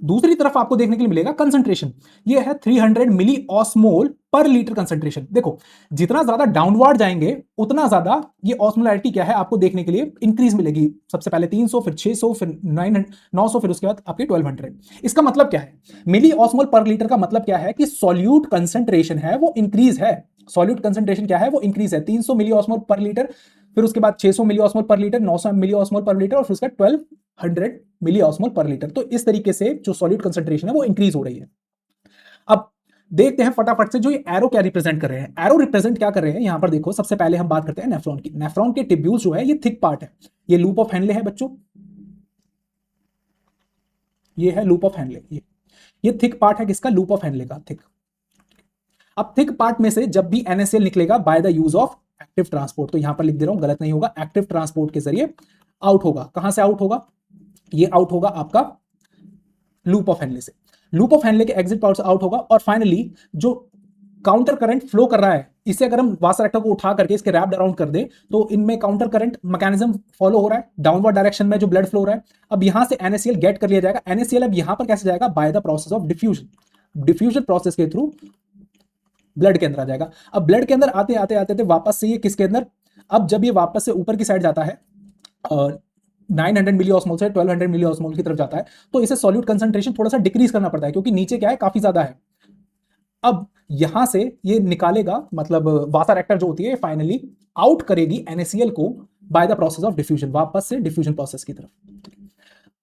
दूसरी तरफ आपको देखने के लिए मिलेगा कंसंट्रेशन, ये है 300 मिली ऑस्मोल पर लीटर कंसंट्रेशन। देखो, जितना ज्यादा डाउनवर्ड जाएंगे उतना ज्यादा ये ऑस्मोलैरिटी क्या है आपको देखने के लिए इंक्रीज मिलेगी। सबसे पहले 300, फिर 600, फिर 900, फिर उसके बाद आपके 1200। इसका मतलब क्या है? मिली ऑस्मोल पर लीटर का मतलब क्या है कि सॉल्यूट कंसंट्रेशन है वो इंक्रीज है। सॉल्यूट कंसंट्रेशन क्या है? वो इंक्रीज है। 300 मिली ऑस्मोल पर लीटर, फिर उसके बाद 600 मिली ऑस्मोल पर लीटर, 900 मिली ऑस्मोल पर लीटर, और फिर उसका 1200 मिली ऑस्मोल पर लीटर। तो इस तरीके से जो सॉल्यूट कंसंट्रेशन है वो इंक्रीज हो रही है। अब देखते हैं फटाफट से जो ये एरो क्या रिप्रेजेंट कर रहे हैं। एरो रिप्रेजेंट क्या कर रहे हैं यहां पर देखो, सबसे पहले हम बात करते हैं नेफ्रॉन की। नेफ्रॉन के टिब्यूल्स जो है ये थिक पार्ट है, ये लूप ऑफ हैंडले है बच्चों, ये है लूप ऑफ हैंडले, ये थिक पार्ट है किसका? लूप ऑफ हैंडले का, थिक। अब थिक पार्ट में से जब भी NaCl निकलेगा by the use of active transport, तो यहां पर लिख दे रहा हूं, गलत नहीं होगा, एक्टिव ट्रांसपोर्ट के जरिए आउट होगा। कहां से आउट होगा? ये आउट होगा आपका लूप ऑफ हैंडले से, लूप ऑफ हैंडले के एग्जिट पार्ट से आउट होगा। और फाइनली जो काउंटर करंट फ्लो कर रहा है, इसे अगर हम वासा रेक्टा को उठा करके इसके रैप्ड अराउंड कर दे तो इनमें काउंटर करंट मैकेनिज्म फॉलो हो रहा है, डाउनवर्ड डायरेक्शन में जो ब्लड फ्लो हो रहा है। अब यहां से NaCl गेट कर लिया जाएगा। NaCl अब यहां पर कैसे जाएगा? By the process of diffusion, diffusion process के थ्रू ब्लड के अंदर आ जाएगा। अब ब्लड के अंदर आते आते आते आते वापस से ये किसके अंदर? अब जब ये वापस से ऊपर की साइड जाता है 900 मिली ऑस्मोल से 1200 मिली ऑस्मोल की तरफ जाता है, तो इसे सॉल्यूट कंसंट्रेशन थोड़ा सा डिक्रीज करना पड़ता है, क्योंकि नीचे क्या है? काफी ज्यादा है। अब यहां से ये निकालेगा, मतलब वासा रेक्टर जो होती है फाइनली आउट करेगी NaCl को by the process of diffusion, वापस से डिफ्यूजन प्रोसेस की तरफ।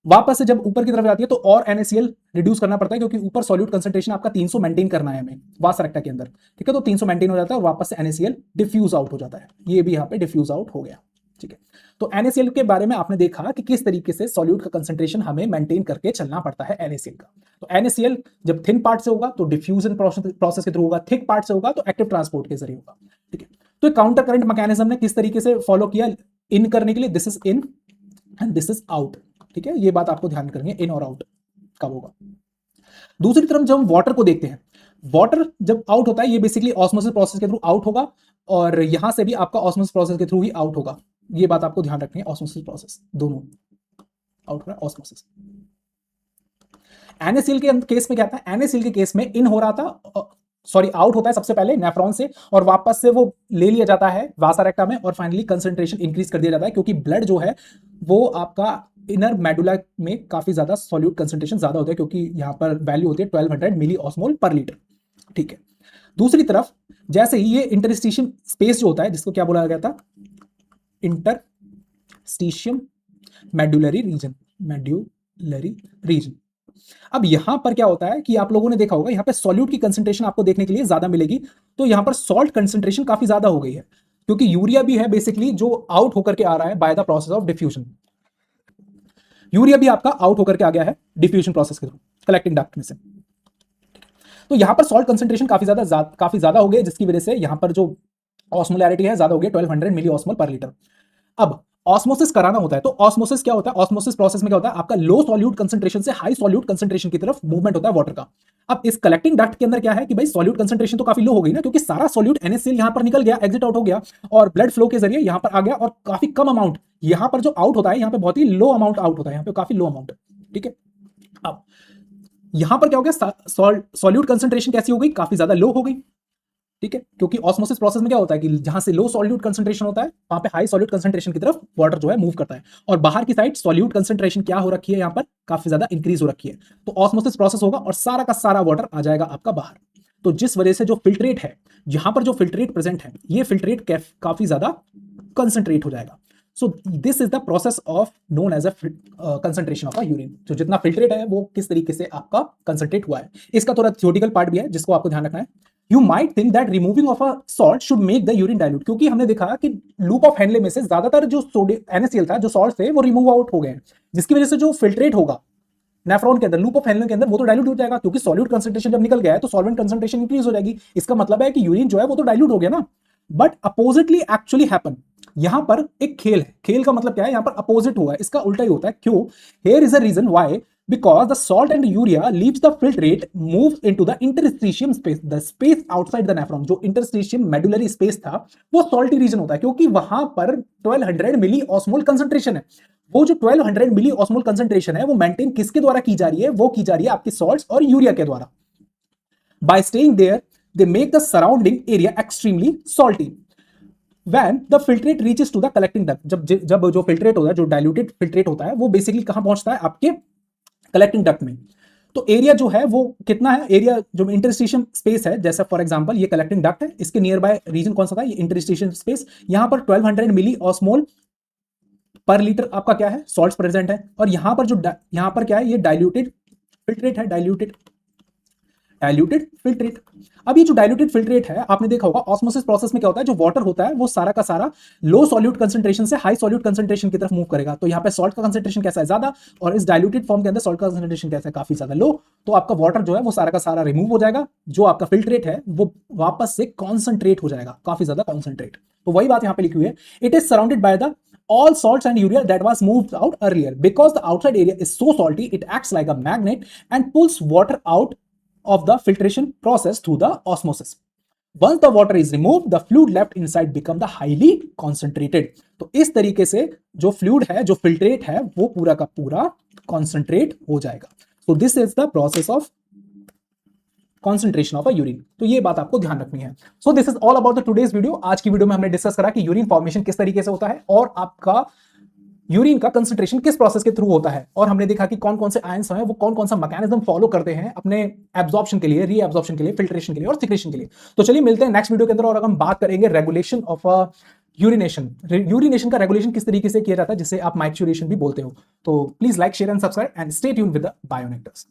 वापस से जब ऊपर की तरफ जाती है तो और NaCl रिड्यूस करना पड़ता है, क्योंकि ऊपर सॉल्यूट कंसंट्रेशन आपका 300 मेंटेन करना है हमें वासरेक्टा के अंदर, ठीक है। तो 300 मेंटेन हो जाता है और वापस से NaCl डिफ्यूज आउट हो जाता है, ये भी यहाँ पे डिफ्यूज आउट हो गया, ठीक है। तो NaCl के बारे में आपने देखा कि किस तरीके से सॉल्यूट का कंसंट्रेशन हमें मेंटेन करके चलना पड़ता है NaCl का। तो NaCl जब थिन पार्ट से होगा तो डिफ्यूजन प्रोसेस के थ्रू होगा, थिक पार्ट से होगा तो एक्टिव ट्रांसपोर्ट के जरिए होगा, ठीक है। तो काउंटर करंट मैकेनिज्म ने किस तरीके से फॉलो किया इन करने के लिए, this is in and this is out, ठीक है। ये बात आपको ध्यान करेंगे, इन और आउट कब होगा। दूसरी तरफ जब हम वाटर को देखते हैं, वाटर जब आउट होता है ये बेसिकली ऑस्मोसिस प्रोसेस के थ्रू आउट होगा, और यहां से भी आपका ऑस्मोसिस प्रोसेस के थ्रू ही आउट होगा। ये बात आपको ध्यान रखनी है, ऑस्मोसिस प्रोसेस दोनों आउट हो रहा है, ऑस्मोसिस। NaCl के केस में क्या था, NaCl के केस में इन हो रहा था, सॉरी आउट होता है सबसे पहले नेफ्रॉन से, और वापस से वो ले लिया जाता है वासा रेक्टा में, और फाइनली कंसंट्रेशन इंक्रीज कर दिया जाता है, क्योंकि ब्लड जो है वो आपका इनर मेडुला में काफी ज्यादा सॉल्यूट कंसंट्रेशन ज्यादा होता है, क्योंकि यहां पर वैल्यू होती है 1200 मिली ऑस्मोल पर लीटर, ठीक है। दूसरी तरफ जैसे ही ये इंटरस्टिशियम स्पेस जो होता है, जिसको क्या बोला गया था, इंटरस्टिशियम मेडुलरी रीजन। अब यहां पर क्या होता है कि आप लोगों ने देखा होगा यहां पे सॉल्यूट की कंसंट्रेशन आपको देखने के लिए ज्यादा मिलेगी, तो यहां पर सॉल्ट कंसंट्रेशन काफी ज्यादा हो गई है, क्योंकि यूरिया भी है बेसिकली जो आउट होकर के आ रहा है by the process of diffusion. Urea भी आपका आउट होकर के आ गया है डिफ्यूजन प्रोसेस के थ्रू कलेक्टिंग डक्ट में से। तो यहां पर सॉल्ट कंसंट्रेशन काफी ज्यादा हो गई, जिसकी वजह से यहां पर जो ऑस्मोलैरिटी है ज्यादा हो गई, 1200 मिली ऑस्मोल पर लीटर। अब ऑस्मोसिस कराना होता है, तो ऑस्मोसिस क्या होता है, ऑस्मोसिस प्रोसेस में क्या होता है, आपका लो सॉल्यूट कंसंट्रेशन से हाई सॉल्यूट कंसंट्रेशन की तरफ मूवमेंट होता है वाटर का। अब इस कलेक्टिंग डक्ट के अंदर क्या है कि भाई सॉल्यूट कंसंट्रेशन तो काफी लो हो गई ना, क्योंकि सारा सॉल्यूट NaCl यहां पर निकल गया, एग्जिट आउट हो गया, और ब्लड फ्लो के जरिए यहां पर आ गया, और काफी कम अमाउंट यहां पर जो आउट होता है, यहां पर बहुत ही लो अमाउंट आउट होता है, यहां पर काफी लो अमाउंट, ठीक है। अब यहां पर क्या हो गया, सॉल्यूट कंसंट्रेशन कैसी हो गई, काफी ज्यादा लो हो गई, ठीक है, क्योंकि ऑस्मोसिस प्रोसेस में क्या होता है कि जहां से लो सॉल्यूट कंसंट्रेशन होता है वहां पे हाई सॉल्यूट कंसंट्रेशन की तरफ वाटर जो है मूव करता है, और बाहर की साइड सॉल्यूट कंसंट्रेशन क्या हो रखी है, यहां पर काफी ज्यादा इंक्रीज हो रखी है, तो ऑस्मोसिस प्रोसेस होगा और सारा का सारा वाटर आ जाएगा आपका बाहर। तो जिस वजह से जो फिल्ट्रेट है, यहां पर जो फिल्ट्रेट प्रेजेंट है, ये फिल्ट्रेट काफी ज्यादा कंसंट्रेट हो जाएगा। So this is the process of known as a concentration of a urine. जो जितना फिल्ट्रेट है वो किस तरीके से आपका कंसंट्रेट हुआ है, इसका थोड़ा थ्योरेटिकल पार्ट भी है जिसको आपको ध्यान रखना है। You might think that removing of a salt should make the urine dilute, क्योंकि हमने देखा कि लूप ऑफ हेनले में से ज्यादातर जो NaCl था, जो सॉल्ट थे, वो रिमूव आउट हो गए, जिसकी वजह से जो फिल्ट्रेट होगा नेफ्रॉन के अंदर, लूप ऑफ हेनले के अंदर, वो तो डाइल्यूट हो जाएगा, क्योंकि सॉल्यूट कंसंट्रेशन जब निकल गया है तो सॉल्वेंट कंसंट्रेशन इंक्रीज हो जाएगी। इसका मतलब है कि यूरिन जो है वो तो डाइल्यूट हो गया ना, बट अपोजिटली एक्चुअली हैपन। यहां पर एक खेल है, खेल का मतलब क्या है, यहां पर अपोजिट हुआ है, इसका उल्टा ही होता है। क्यों? Here is a reason why, because the salt and urea leaves the filtrate, moves into the interstitium space, the space outside the nephron। जो interstitium medullary space था वो salty region होता है, क्योंकि वहां पर 1200 मिली ऑस्मोल कंसंट्रेशन है। वो जो 1200 मिली ऑस्मोल कंसंट्रेशन है वो मेंटेन किसके द्वारा की जा रही है, वो की जा रही है आपके सॉल्ट्स और यूरिया के द्वारा। by staying there they make the surrounding area extremely salty when the filtrate reaches to the collecting duct। जब जो फिल्ट्रेट होता है, जो डाइल्यूटेड फिल्ट्रेट होता है, वो बेसिकली कहां पहुंचता है, आपके कलेक्टिंग डक्ट में। तो एरिया जो है वो कितना है, एरिया जो इंटरस्टिशियम स्पेस है, जैसा फॉर एग्जांपल ये कलेक्टिंग डक्ट है, इसके नियर बाय रीजन कौन सा था, ये इंटरस्टिशियम स्पेस। यहां पर 1200 मिली ऑस्मोल पर लीटर आपका क्या है, सॉल्ट्स प्रेजेंट है, और यहां पर यहां पर क्या है, ये डाइल्यूटेड फिल्ट्रेट है, डाइल्यूटेड फिल्ट्रेट। अब ये जो डाइल्यूटेड फिल्ट्रेट है, आपने देखा होगा ऑस्मोसिस प्रोसेस में क्या होता है, जो वाटर होता है वो सारा का सारा लो सॉल्यूट कंसंट्रेशन से हाई सॉल्यूट कंसंट्रेशन की तरफ मूव करेगा। तो यहाँ पे सॉल्ट का कंसंट्रेशन कैसा है, ज्यादा, और इस डाइल्यूटेड फॉर्म के अंदर सॉल्ट का कंसंट्रेशन कैसा है, काफी ज्यादा लो। तो आपका वाटर जो है वो सारा का सारा रिमूव हो जाएगा, जो आपका फिल्ट्रेट है वो वापस से कॉन्सेंट्रेट हो जाएगा, काफी ज्यादा कॉन्सेंट्रेट। तो वही बात यहाँ पे लिखी हुई है, it is surrounded by the all salts and urea that was moved out earlier, because the outside area is so salty it acts like a magnet and pulls water out of the filtration process through the osmosis। Once the water is removed, the fluid left inside become the highly concentrated। तो इस तरीके से जो fluid है, जो filtrate है, वो पूरा का पूरा कॉन्सेंट्रेट हो जाएगा। So this is the process of concentration of a urine. तो ये बात आपको ध्यान रखनी है। So this is all about the today's video। आज की वीडियो में हमने डिस्कस करा कि यूरिन फॉर्मेशन किस तरीके से होता है, और आपका यूरिन का कंसंट्रेशन किस प्रोसेस के थ्रू होता है, और हमने देखा कि कौन कौन से आयंस हैं, वो कौन कौन सा मैकेनिज्म फॉलो करते हैं अपने एब्जॉर्प्शन के लिए, रीएब्जॉर्प्शन के लिए, फिल्ट्रेशन के लिए और सिक्रेशन के लिए। तो चलिए मिलते हैं नेक्स्ट वीडियो के अंदर, और हम बात करेंगे रेगुलेशन ऑफ अ यूरिनेशन का रेगुलेशन किस तरीके से किया जाता है, जिसे आप माइक्चुरेशन भी बोलते हो। तो please like, share and subscribe and stay tuned with the बायोनेक्टर्स।